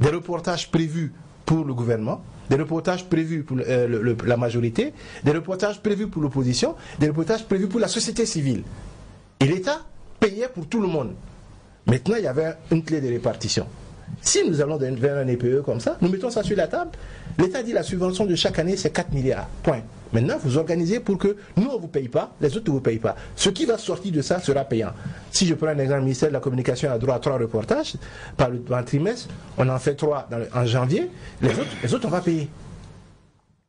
Des reportages prévus pour le gouvernement, des reportages prévus pour la majorité, des reportages prévus pour l'opposition, des reportages prévus pour la société civile. Et l'État payait pour tout le monde. Maintenant, il y avait une clé de répartition. Si nous allons vers un EPE comme ça, nous mettons ça sur la table. L'État dit la subvention de chaque année, c'est 4 milliards. Point. Maintenant, vous organisez pour que nous, on ne vous paye pas, les autres ne vous payent pas. Ce qui va sortir de ça sera payant. Si je prends un exemple, le ministère de la Communication a droit à 3 reportages par trimestre, on en fait 3 en janvier, les autres, on va payer.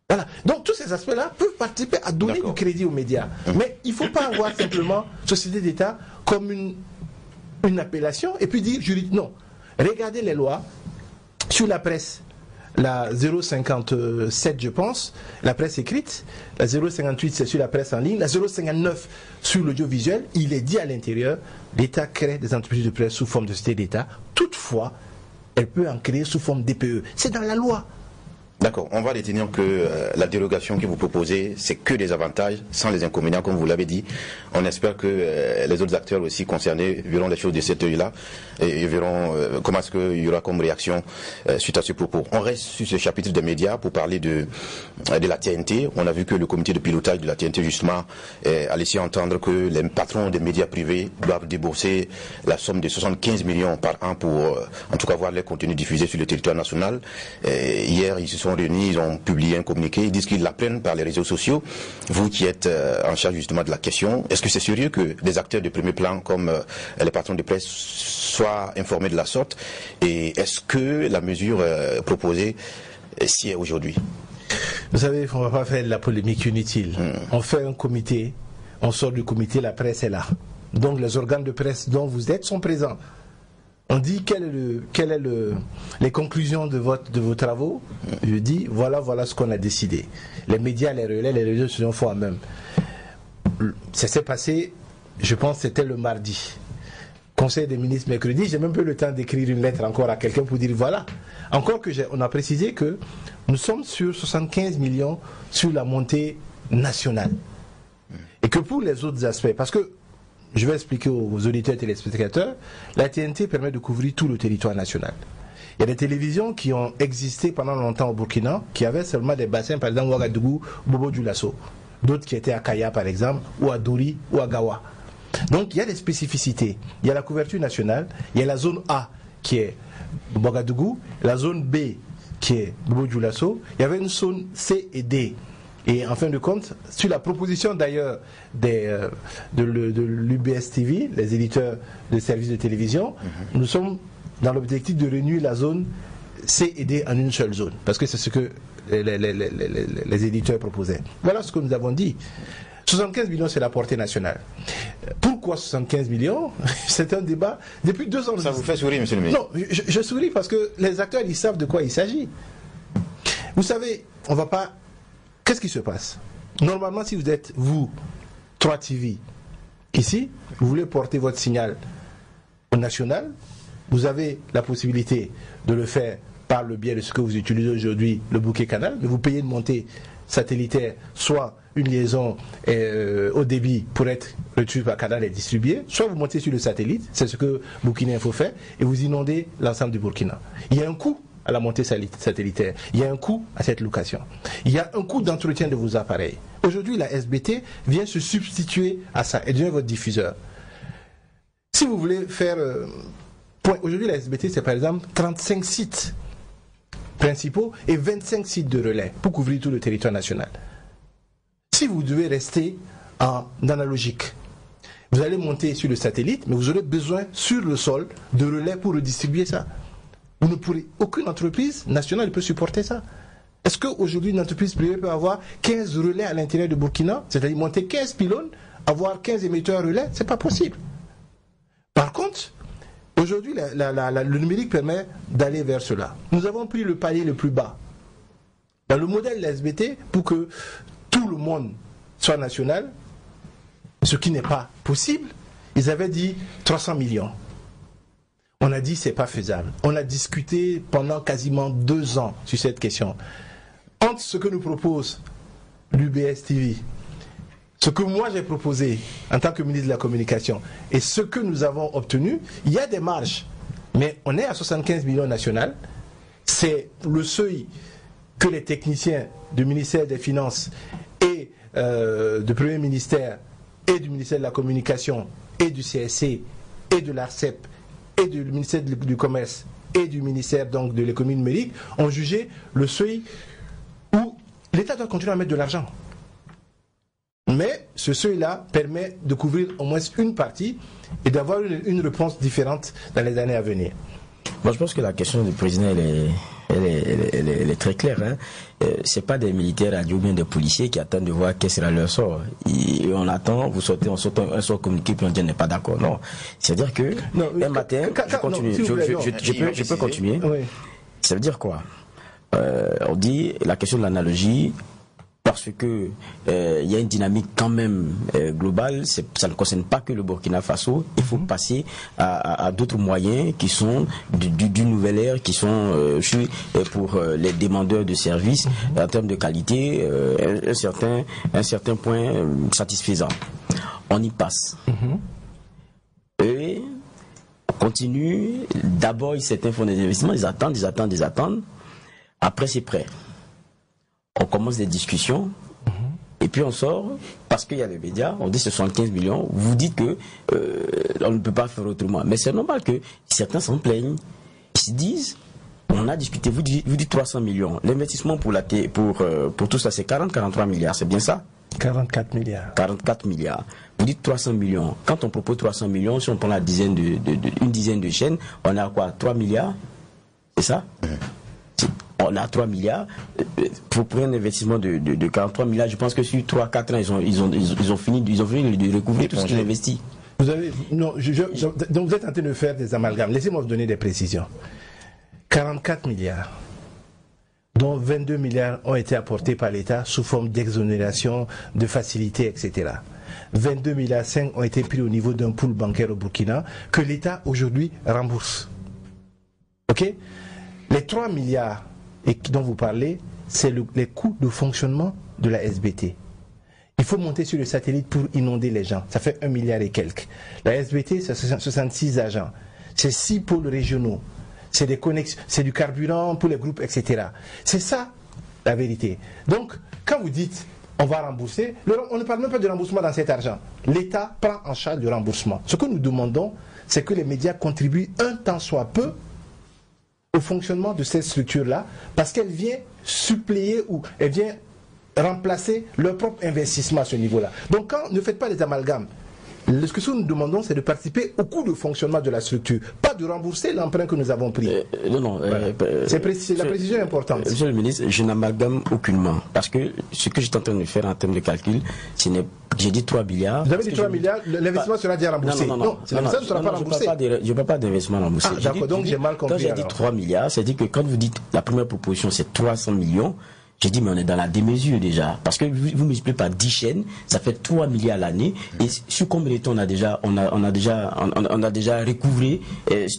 Voilà. Donc, tous ces aspects-là peuvent participer à donner du crédit aux médias. Mais il ne faut pas avoir simplement société d'État comme une appellation et puis dire juridique. Non. Regardez les lois sur la presse. La 057, je pense, la presse écrite. La 058, c'est sur la presse en ligne. La 059, sur l'audiovisuel. Il est dit à l'intérieur, l'État crée des entreprises de presse sous forme de société d'État. Toutefois, elle peut en créer sous forme d'EPE. C'est dans la loi. D'accord, on va retenir que la dérogation que vous proposez, c'est que des avantages, sans les inconvénients, comme vous l'avez dit. On espère que les autres acteurs aussi concernés verront les choses de cet œil-là et verront comment est-ce qu'il y aura comme réaction suite à ce propos. On reste sur ce chapitre des médias pour parler de la TNT. On a vu que le comité de pilotage de la TNT, justement, a laissé entendre que les patrons des médias privés doivent débourser la somme de 75 millions par an pour, en tout cas, voir les contenus diffusés sur le territoire national. Hier, ils se sont réunis, ils ont publié un communiqué, ils disent qu'ils l'apprennent par les réseaux sociaux. Vous qui êtes en charge justement de la question, est-ce que c'est sérieux que des acteurs de premier plan comme les patrons de presse soient informés de la sorte? Et est-ce que la mesure proposée s'y est aujourd'hui? Vous savez, on ne va pas faire de la polémique inutile. On fait un comité, on sort du comité, la presse est là. Donc les organes de presse dont vous êtes sont présents. On dit quelles sont les conclusions de vos travaux. Je dis voilà ce qu'on a décidé. Les médias, les relais, les réseaux sociaux font la même. Ça s'est passé, je pense, c'était le mardi. Conseil des ministres mercredi. J'ai même pas eu le temps d'écrire une lettre encore à quelqu'un pour dire voilà. Encore que on a précisé que nous sommes sur 75 millions sur la montée nationale. Et que pour les autres aspects, parce que je vais expliquer aux auditeurs et téléspectateurs, la TNT permet de couvrir tout le territoire national. Il y a des télévisions qui ont existé pendant longtemps au Burkina, qui avaient seulement des bassins, par exemple Ouagadougou, Bobo Dioulasso. D'autres qui étaient à Kaya, par exemple, ou à Dori, ou à Gawa. Donc il y a des spécificités. Il y a la couverture nationale, il y a la zone A qui est Ouagadougou, la zone B qui est Bobo-Dioulasso, il y avait une zone C et D. Et en fin de compte, sur la proposition d'ailleurs de l'UBS TV, les éditeurs de services de télévision, nous sommes dans l'objectif de réunir la zone C et D en une seule zone, parce que c'est ce que les éditeurs proposaient. Voilà ce que nous avons dit. 75 millions, c'est la portée nationale. Pourquoi 75 millions? C'est un débat. Depuis 2 ans... Ça vous fait sourire, monsieur le ministre? Non, je souris parce que les acteurs, ils savent de quoi il s'agit. Vous savez, on va pas... Qu'est-ce qui se passe? Normalement, si vous êtes, vous, 3 TV, ici, vous voulez porter votre signal au national, vous avez la possibilité de le faire par le biais de ce que vous utilisez aujourd'hui, le bouquet canal, mais vous payez une montée satellitaire, soit une liaison au débit pour être reçue par canal et distribuée, soit vous montez sur le satellite, c'est ce que Burkina Info fait, et vous inondez l'ensemble du Burkina. Il y a un coût à la montée satellitaire, il y a un coût à cette location, il y a un coût d'entretien de vos appareils. Aujourd'hui, la SBT vient se substituer à ça et devient votre diffuseur. Si vous voulez faire... Aujourd'hui, la SBT, c'est par exemple 35 sites principaux et 25 sites de relais pour couvrir tout le territoire national. Si vous devez rester en analogique, vous allez monter sur le satellite, mais vous aurez besoin sur le sol de relais pour redistribuer ça. Vous ne pourrez, aucune entreprise nationale ne peut supporter ça. Est-ce qu'aujourd'hui une entreprise privée peut avoir 15 relais à l'intérieur de Burkina, c'est-à-dire monter 15 pylônes, avoir 15 émetteurs relais? C'est pas possible. Par contre, aujourd'hui, le numérique permet d'aller vers cela. Nous avons pris le palier le plus bas. Dans le modèle de la SBT, pour que tout le monde soit national, ce qui n'est pas possible, ils avaient dit 300 millions. On a dit c'est pas faisable. On a discuté pendant quasiment 2 ans sur cette question. Entre ce que nous propose l'UBS TV, ce que moi j'ai proposé en tant que ministre de la Communication et ce que nous avons obtenu, il y a des marges. Mais on est à 75 millions national. C'est le seuil que les techniciens du ministère des Finances et du Premier ministère et du ministère de la Communication et du CSC et de l'ARCEP et du ministère du Commerce et du ministère donc de l'économie numérique ont jugé le seuil où l'État doit continuer à mettre de l'argent. Mais ce seuil-là permet de couvrir au moins une partie et d'avoir une réponse différente dans les années à venir. Moi, je pense que la question du président, elle est très claire. Hein. C'est pas des militaires radio ou bien des policiers qui attendent de voir quel sera leur sort. Et on attend, on saute un sort communiqué puis on dit on n'est pas d'accord. Non. C'est-à-dire que un matin, je continue. Je peux continuer. Oui. Ça veut dire quoi? On dit la question de l'analogie. Parce que il y a une dynamique quand même globale, ça ne concerne pas que le Burkina Faso. Il faut passer à d'autres moyens qui sont du nouvel ère, qui sont pour les demandeurs de services en termes de qualité, un certain point satisfaisant. On y passe. Et on continue. D'abord, certains font des investissements, ils attendent. Après, c'est prêt. On commence des discussions et puis on sort parce qu'il y a les médias, on dit 75 millions, vous dites que on ne peut pas faire autrement. Mais c'est normal que certains s'en plaignent. Ils se disent, on a discuté, vous dites 300 millions. L'investissement pour tout ça, c'est 40-43 milliards, c'est bien ça? 44 milliards. 44 milliards. Vous dites 300 millions. Quand on propose 300 millions, si on prend une dizaine de chaînes, on a quoi? 3 milliards? C'est ça? On a 3 milliards. Pour un investissement de 43 milliards, je pense que sur 3-4 ans, ils ont fini de recouvrir tout ce qu'ils ont investi. Donc vous êtes en train de faire des amalgames. Laissez-moi vous donner des précisions. 44 milliards, dont 22 milliards ont été apportés par l'État sous forme d'exonération, de facilité, etc. 22 milliards 5 ont été pris au niveau d'un pool bancaire au Burkina que l'État aujourd'hui rembourse. Ok? Les 3 milliards dont vous parlez, c'est les coûts de fonctionnement de la SBT. Il faut monter sur le satellite pour inonder les gens. Ça fait 1 milliard et quelques. La SBT, c'est 66 agents. C'est 6 pôles régionaux. C'est des connexions, c'est du carburant pour les groupes, etc. C'est ça, la vérité. Donc, quand vous dites on va rembourser. On ne parle même pas de remboursement dans cet argent. L'État prend en charge le remboursement. Ce que nous demandons, c'est que les médias contribuent un tant soit peu au fonctionnement de cette structure-là, parce qu'elle vient suppléer ou elle vient remplacer leur propre investissement à ce niveau-là. Donc ne faites pas les amalgames. Ce que nous demandons, c'est de participer au coût de fonctionnement de la structure, pas de rembourser l'emprunt que nous avons pris. Voilà. La précision est importante. Monsieur le ministre, je n'amalgame aucunement, parce que ce que j'étais en train de faire en termes de calcul, j'ai dit 3 milliards. Vous avez dit 3 milliards, l'investissement sera déjà remboursé. Non, l'investissement ne sera pas remboursé. Je ne parle pas d'investissement remboursé. Ah, d'accord, donc j'ai mal compris. Quand j'ai dit 3 milliards, c'est-à-dire que quand vous dites la première proposition, c'est 300 millions, j'ai dit, mais on est dans la démesure déjà. Parce que vous multipliez par 10 chaînes, ça fait 3 milliards l'année. Et sur combien de temps on a déjà recouvré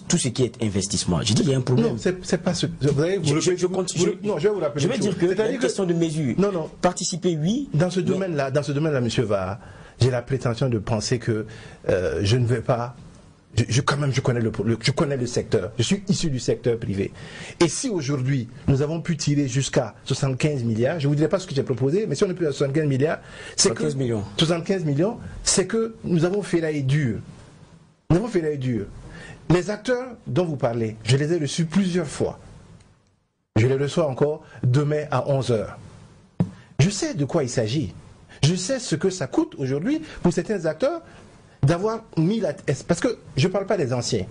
tout ce qui est investissement? J'ai dit, il y a un problème. Non, c'est pas ce. Je vais vous rappeler. Je vais dire que c'est une question de mesure. Non. Participer, oui. Dans ce domaine-là, monsieur Vaha, j'ai la prétention de penser que je ne vais pas. Je connais le secteur. Je suis issu du secteur privé. Et si aujourd'hui, nous avons pu tirer jusqu'à 75 milliards, je ne vous dirai pas ce que j'ai proposé, mais si on est plus à 75 milliards, c'est que 75 millions, c'est que nous avons fait la dure. Nous avons fait la dure. Les acteurs dont vous parlez, je les ai reçus plusieurs fois. Je les reçois encore demain à 11h. Je sais de quoi il s'agit. Je sais ce que ça coûte aujourd'hui pour certains acteurs d'avoir mis parce que je ne parle pas des anciens,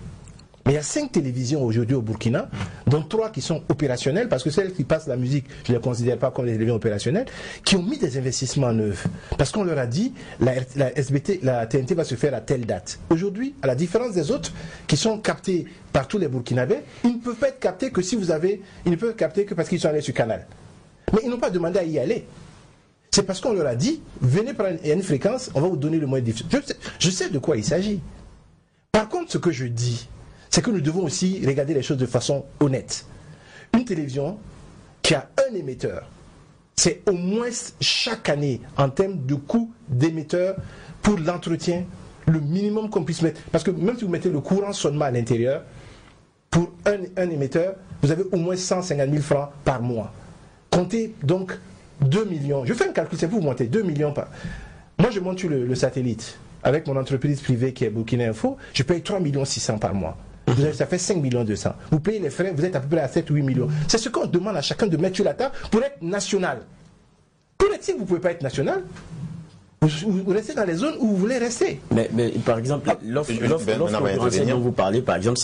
mais il y a 5 télévisions aujourd'hui au Burkina, dont 3 qui sont opérationnelles, parce que celles qui passent la musique, je ne les considère pas comme des télévisions opérationnelles, qui ont mis des investissements en œuvre. Parce qu'on leur a dit, la TNT va se faire à telle date. Aujourd'hui, à la différence des autres, qui sont captés par tous les Burkinabés, ils ne peuvent pas être captés que si ils ne peuvent capter que parce qu'ils sont allés sur Canal. Mais ils n'ont pas demandé à y aller. C'est parce qu'on leur a dit, venez prendre une fréquence, on va vous donner le moyen de diffusion. Je sais de quoi il s'agit. Par contre, ce que je dis, c'est que nous devons aussi regarder les choses de façon honnête. Une télévision qui a un émetteur, c'est au moins chaque année, en termes de coût d'émetteur pour l'entretien, le minimum qu'on puisse mettre. Parce que même si vous mettez le courant sonnement à l'intérieur, pour un émetteur, vous avez au moins 150 000 francs par mois. Comptez donc 2 millions. Je fais un calcul, c'est vous montez 2 millions par. Moi, je monte sur le satellite avec mon entreprise privée qui est Burkina Info. Je paye 3 600 000 par mois. Ça fait 5 200 000. Vous payez les frais, vous êtes à peu près à 7 ou 8 millions. C'est ce qu'on demande à chacun de mettre sur la table pour être national. Si vous ne pouvez pas être national, vous restez dans les zones où vous voulez rester. Mais par exemple, l'offre dont vous parlez, par exemple,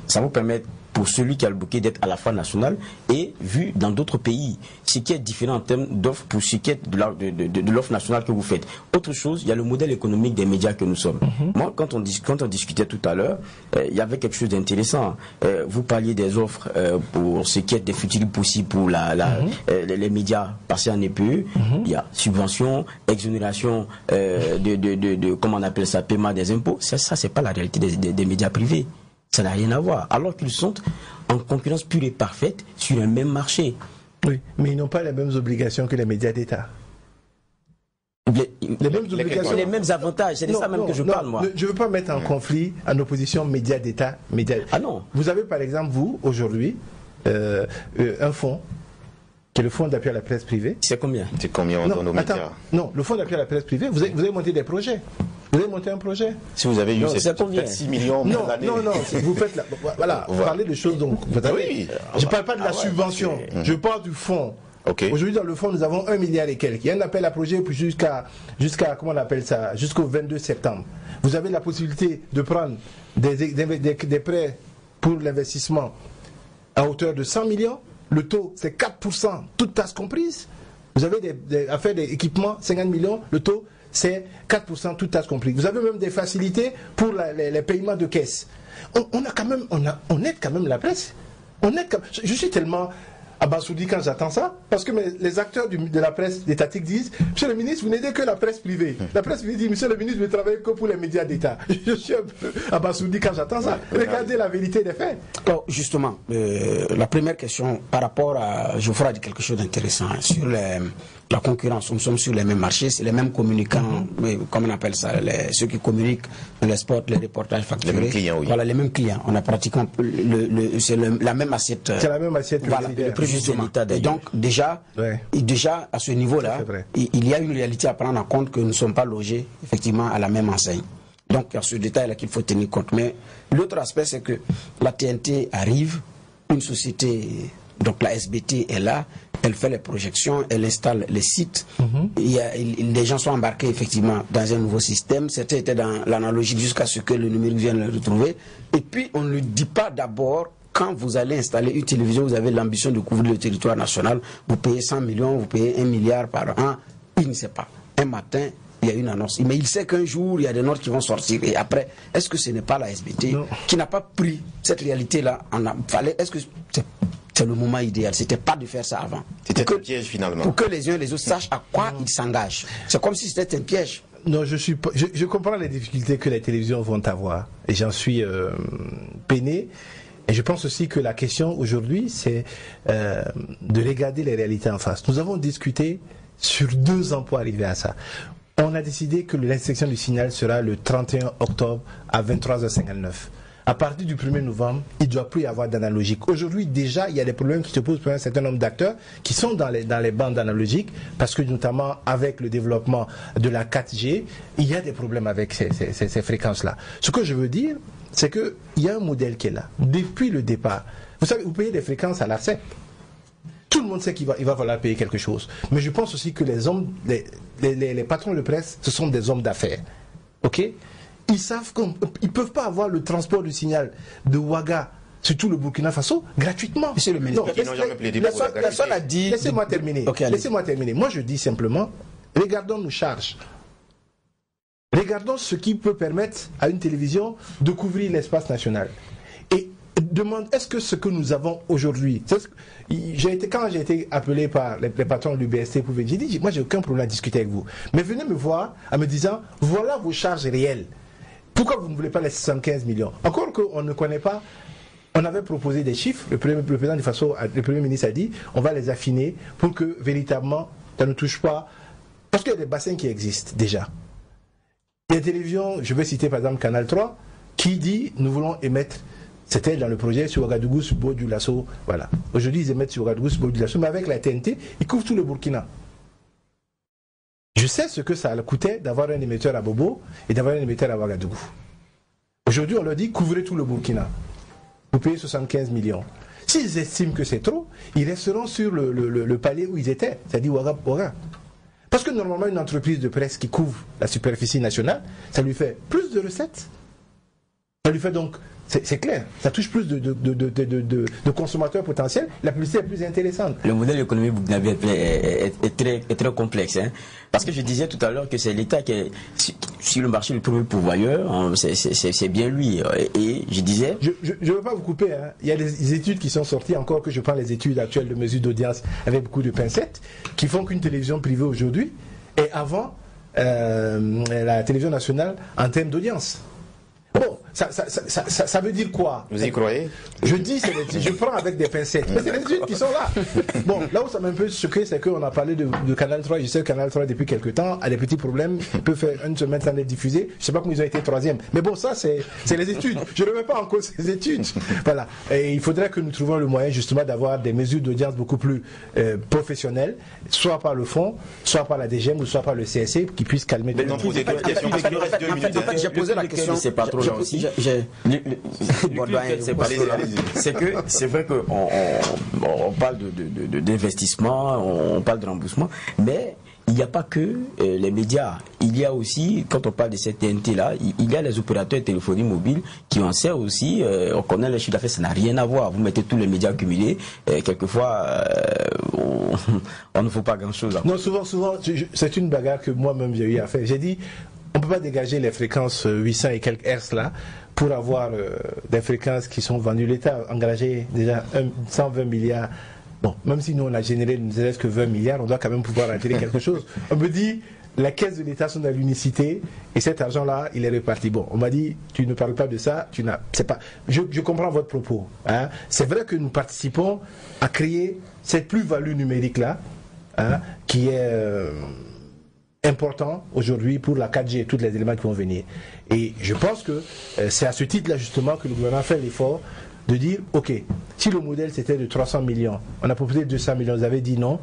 ça vous permet pour celui qui a le bouquet d'être à la fois national et vu dans d'autres pays. Ce qui est différent en termes d'offres pour ce qui est de l'offre nationale que vous faites. Autre chose, il y a le modèle économique des médias que nous sommes. Moi, quand on discutait tout à l'heure, il y avait quelque chose d'intéressant. Vous parliez des offres pour ce qui est des futurs possibles pour les médias passés en EPE. Il y a subvention, exonération comment on appelle ça, paiement des impôts. Ça c'est pas la réalité des médias privés. Ça n'a rien à voir. Alors qu'ils sont en concurrence pure et parfaite sur un même marché. Oui, mais ils n'ont pas les mêmes obligations que les médias d'État. Les mêmes obligations. Les mêmes avantages. C'est de ça même que je parle, moi. Je ne veux pas mettre en conflit, en opposition médias d'État. Ah non. Vous avez par exemple, vous, aujourd'hui, un fonds, qui est le fonds d'appui à la presse privée. C'est combien? C'est combien on donne aux médias? Non, le fonds d'appui à la presse privée, vous avez monté des projets. Vous avez monté un projet? Si vous avez eu, c'est combien? 6 millions par année. Non, vous faites voilà, vous parlez de choses donc. Oui. Je ne parle pas de la subvention, je parle du fonds. Okay. Aujourd'hui, dans le fonds, nous avons 1 milliard et quelques. Il y a un appel à projet jusqu'à comment on appelle ça, jusqu'au 22 septembre. Vous avez la possibilité de prendre des prêts pour l'investissement à hauteur de 100 millions. Le taux, c'est 4%, toutes taxes comprises. Vous avez à faire des équipements, 50 millions, le taux, c'est 4%, toutes taxes comprises. Vous avez même des facilités pour les paiements de caisse. On aide quand même la presse. Je suis tellement abasourdi quand j'attends ça, parce que les acteurs de la presse étatique disent, monsieur le ministre, vous n'aidez que la presse privée. La presse privée dit, monsieur le ministre, vous ne travaillez que pour les médias d'État. Je suis un peu abasourdi quand j'attends ça. Regardez la vérité des faits. Alors, justement, la première question par rapport à, Geoffroy a dit quelque chose d'intéressant sur la concurrence. Nous sommes sur les mêmes marchés, c'est les mêmes communicants, comme on appelle ça, ceux qui communiquent dans les spots, les reportages facturés. Les mêmes clients, oui. Voilà, les mêmes clients. On a pratiquement la même assiette. C'est la même assiette. Voilà, le préjudice de l'État. Et donc, déjà, à ce niveau-là, il y a une réalité à prendre en compte que nous ne sommes pas logés, effectivement, à la même enseigne. Donc, il y a ce détail-là qu'il faut tenir compte. Mais l'autre aspect, c'est que la TNT arrive, une société, donc la SBT est là, elle fait les projections, elle installe les sites. Les gens sont embarqués, effectivement, dans un nouveau système. Certains étaient dans l'analogique jusqu'à ce que le numérique vienne le retrouver. Et puis, on ne dit pas d'abord, quand vous allez installer une télévision, vous avez l'ambition de couvrir le territoire national, vous payez 100 millions, vous payez 1 milliard par an. Il ne sait pas. Un matin, il y a une annonce. Mais il sait qu'un jour, il y a des notes qui vont sortir. Et après, est-ce que ce n'est pas la SBT qui n'a pas pris cette réalité-là est-ce que c'est le moment idéal? C'était pas de faire ça avant. C'était un piège finalement. Pour que les uns et les autres sachent à quoi ils s'engagent. C'est comme si c'était un piège. Non, je comprends les difficultés que les télévisions vont avoir. Et j'en suis peiné. Et je pense aussi que la question aujourd'hui, c'est de regarder les réalités en face. Nous avons discuté sur 2 ans pour arriver à ça. On a décidé que l'inspection du signal sera le 31 octobre à 23h59. À partir du 1er novembre, il ne doit plus y avoir d'analogique. Aujourd'hui, déjà, il y a des problèmes qui se posent pour un certain nombre d'acteurs qui sont dans les bandes analogiques, parce que notamment avec le développement de la 4G, il y a des problèmes avec ces fréquences-là. Ce que je veux dire, c'est qu'il y a un modèle qui est là. Depuis le départ, vous savez, vous payez des fréquences à l'ARCEP. Tout le monde sait qu'il va falloir payer quelque chose. Mais je pense aussi que les patrons de presse, ce sont des hommes d'affaires. OK? Ils savent qu'ils ne peuvent pas avoir le transport du signal de Ouaga, surtout le Burkina Faso, gratuitement. Monsieur le ministre, personne n'a dit... Laissez-moi terminer. Okay, laissez-moi terminer. Moi, je dis simplement, regardons nos charges. Regardons ce qui peut permettre à une télévision de couvrir l'espace national. Et demande, est-ce que ce que nous avons aujourd'hui... Quand j'ai été appelé par les patrons de l'UBST pour venir, j'ai dit, moi, j'ai aucun problème à discuter avec vous. Mais venez me voir en me disant, voilà vos charges réelles. Pourquoi vous ne voulez pas les 75 millions? Encore qu'on ne connaît pas, on avait proposé des chiffres, le président du Faso, le Premier ministre a dit, on va les affiner pour que véritablement, ça ne touche pas, parce qu'il y a des bassins qui existent déjà. Il y a des télévisions, je vais citer par exemple Canal 3, qui dit, nous voulons émettre, c'était dans le projet sur Ouagadougou, sur Beau du Lasso, voilà. Aujourd'hui, ils émettent sur Ouagadougou, sur Beau du Lasso, mais avec la TNT, ils couvrent tout le Burkina. Je sais ce que ça coûtait d'avoir un émetteur à Bobo et d'avoir un émetteur à Ouagadougou. Aujourd'hui, on leur dit, couvrez tout le Burkina. Vous payez 75 millions. S'ils estiment que c'est trop, ils resteront sur le palier où ils étaient, c'est-à-dire Ouaga. Parce que normalement, une entreprise de presse qui couvre la superficie nationale, ça lui fait plus de recettes. Ça lui fait donc, c'est clair, ça touche plus de consommateurs potentiels, la publicité est plus intéressante. Le modèle économique burkinabé est très complexe. Hein, parce que je disais tout à l'heure que c'est l'État qui est sur le marché le premier pourvoyeur, c'est bien lui. Et je disais... Je ne veux pas vous couper, hein. Il y a des études qui sont sorties, encore que je prends les études actuelles de mesure d'audience avec beaucoup de pincettes, qui font qu'une télévision privée aujourd'hui est avant la télévision nationale en termes d'audience. Bon, ça veut dire quoi? Vous y croyez? Je dis, je prends avec des pincettes. Mais c'est les études qui sont là. Bon, là où ça m'a un peu choqué, c'est qu'on a parlé de Canal 3. Je sais que Canal 3, depuis quelques temps, a des petits problèmes. Il peut faire une semaine sans être diffusé. Je ne sais pas comment ils ont été 3e. Mais bon, ça, c'est les études. Je ne remets pas en cause ces études. Voilà. Et il faudrait que nous trouvions le moyen, justement, d'avoir des mesures d'audience beaucoup plus professionnelles, soit par le fonds, soit par la DGM, ou soit par le CSC, qui puissent calmer tout le monde. J'ai posé la question. C'est pas trop aussi. C'est que c'est vrai qu'on parle d'investissement, on parle de remboursement, mais il n'y a pas que les médias. Il y a aussi, quand on parle de cette TNT-là, il y a les opérateurs de téléphonie mobile qui en servent aussi. On connaît les chiffres d'affaires, ça n'a rien à voir. Vous mettez tous les médias cumulés, quelquefois, on ne faut pas grand-chose. Non, souvent, c'est une bagarre que moi-même j'ai eu à faire. J'ai dit, on ne peut pas dégager les fréquences 800 et quelques Hz là pour avoir des fréquences qui sont vendues. L'État a engagé déjà 120 milliards. Bon, même si nous on a généré ne serait-ce que 20 milliards, on doit quand même pouvoir retirer quelque chose. On me dit, les caisses de l'État sont dans l'unicité et cet argent-là, il est réparti. Bon, on m'a dit, tu ne parles pas de ça, c'est pas. Je comprends votre propos. Hein. C'est vrai que nous participons à créer cette plus-value numérique-là qui est important aujourd'hui pour la 4G et tous les éléments qui vont venir. Et je pense que c'est à ce titre-là justement que le gouvernement fait l'effort de dire, ok, si le modèle c'était de 300 millions, on a proposé 200 millions, vous avez dit non,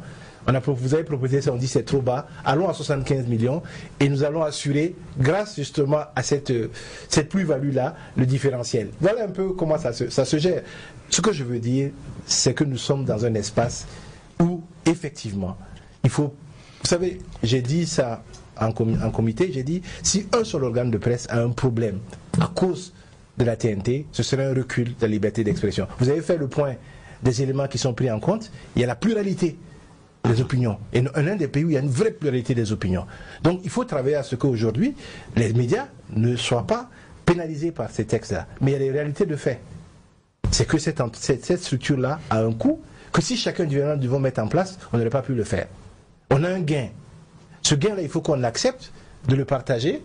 vous avez proposé ça, on dit c'est trop bas, allons à 75 millions et nous allons assurer, grâce justement à cette plus-value-là, le différentiel. Voilà un peu comment ça se gère. Ce que je veux dire, c'est que nous sommes dans un espace où, effectivement, il faut... Vous savez, j'ai dit ça en comité, j'ai dit, si un seul organe de presse a un problème à cause de la TNT, ce serait un recul de la liberté d'expression. Vous avez fait le point des éléments qui sont pris en compte, il y a la pluralité des opinions. Et un des pays où il y a une vraie pluralité des opinions. Donc il faut travailler à ce qu'aujourd'hui, les médias ne soient pas pénalisés par ces textes-là. Mais il y a des réalités de fait. C'est que cette structure-là a un coût que si chacun du gouvernement devait mettre en place, on n'aurait pas pu le faire. On a un gain. Ce gain-là, il faut qu'on l'accepte, de le partager.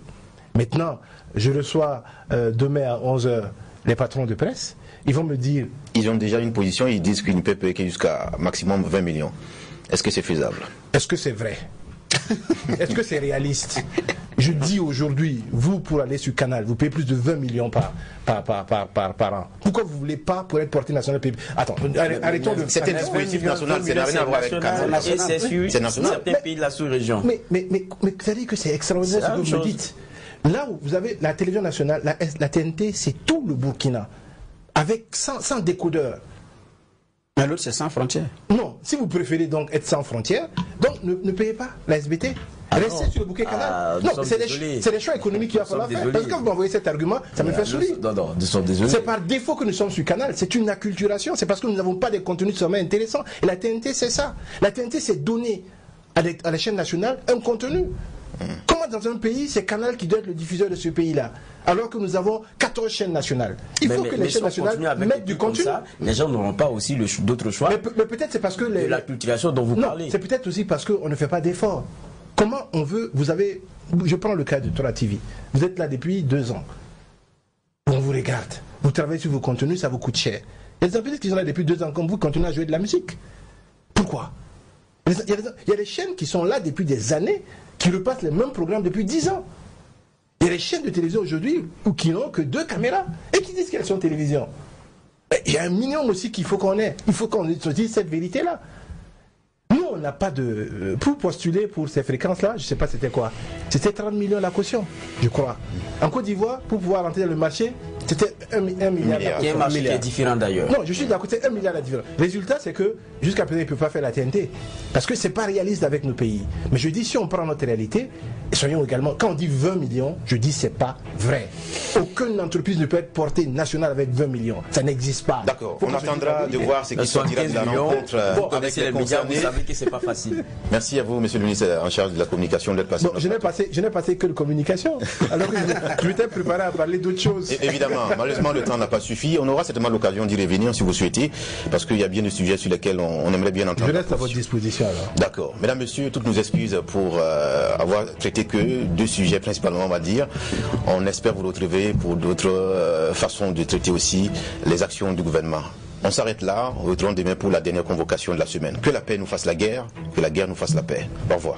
Maintenant, je reçois demain à 11h les patrons de presse. Ils vont me dire... Ils ont déjà une position, ils disent qu'ils ne peuvent payer jusqu'à maximum 20 millions. Est-ce que c'est faisable? Est-ce que c'est vrai? Est-ce que c'est réaliste? Je dis aujourd'hui, vous pour aller sur Canal, vous payez plus de 20 millions par an. Pourquoi vous ne voulez pas pour être porté national payer? Attends, arrêtons de... C'était un dispositif national, ça n'a rien à voir avec Canal. C'est national. Certains pays de la sous-région. Mais ça veut dire que c'est extraordinaire ce que vous me dites. Là où vous avez la télévision nationale, la TNT, c'est tout le Burkina, avec 100 décodeurs. Mais l'autre, c'est sans frontières. Non, si vous préférez donc être sans frontières, donc ne payez pas la SBT. Restez sur le bouquet Canal. Non, c'est des choix économiques qu'il va falloir faire. Parce que quand vous m'envoyez cet argument, ça me fait sourire. Non, nous sommes désolés. C'est par défaut que nous sommes sur Canal. C'est une acculturation. C'est parce que nous n'avons pas de contenu sommet intéressant. Et la TNT, c'est ça. La TNT, c'est donner à la chaîne nationale un contenu. Comment dans un pays, c'est Canal qui doit être le diffuseur de ce pays-là, alors que nous avons 14 chaînes nationales? Il faut que les chaînes nationales mettent du contenu. Ça, les gens n'auront pas aussi d'autres choix. Mais peut-être c'est parce que de la culturation dont vous parlez. C'est peut-être aussi parce qu'on ne fait pas d'efforts. Comment on veut... Vous avez... Je prends le cas de Tora TV. Vous êtes là depuis 2 ans. On vous regarde. Vous travaillez sur vos contenus, ça vous coûte cher. Il y a des entreprises qui sont là depuis 2 ans comme vous, continuent à jouer de la musique. Pourquoi? Il y a des chaînes qui sont là depuis des années, qui repassent les mêmes programmes depuis 10 ans. Il y a des chaînes de télévision aujourd'hui qui n'ont que 2 caméras et qui disent qu'elles sont télévision. Il y a un minimum aussi qu'il faut qu'on ait. Il faut qu'on se dise cette vérité-là. Nous, on n'a pas de... Pour postuler pour ces fréquences-là, je ne sais pas c'était quoi. C'était 30 millions la caution, je crois. En Côte d'Ivoire, pour pouvoir rentrer dans le marché, c'était 1 milliard la caution. Il y a un marché qui est différent d'ailleurs. Non, je suis d'accord, c'est 1 milliard la différence. Le résultat, c'est que jusqu'à présent, ils ne peuvent pas faire la TNT. Parce que ce n'est pas réaliste avec nos pays. Mais je dis, si on prend notre réalité, et soyons également, quand on dit 20 millions, je dis c'est pas vrai. Aucune entreprise ne peut être portée nationale avec 20 millions. Ça n'existe pas. D'accord, on attendra de voir ce qui sortira de la rencontre avec les concernés. Vous savez que c'est pas facile. Merci à vous, monsieur le ministre en charge de la communication, d'être passé. Bon, je n'ai passé que de communication. Alors que je m'étais préparé à parler d'autres choses. Évidemment, malheureusement, le temps n'a pas suffi. On aura certainement l'occasion d'y revenir si vous souhaitez, parce qu'il y a bien des sujets sur lesquels on aimerait bien entendre. Je reste à votre disposition alors. D'accord. Mesdames, messieurs, toutes nos excuses pour avoir traité que 2 sujets principalement, on va dire. On espère vous retrouver pour d'autres façons de traiter aussi les actions du gouvernement. On s'arrête là, on retourne demain pour la dernière convocation de la semaine. Que la paix nous fasse la guerre, que la guerre nous fasse la paix. Au revoir.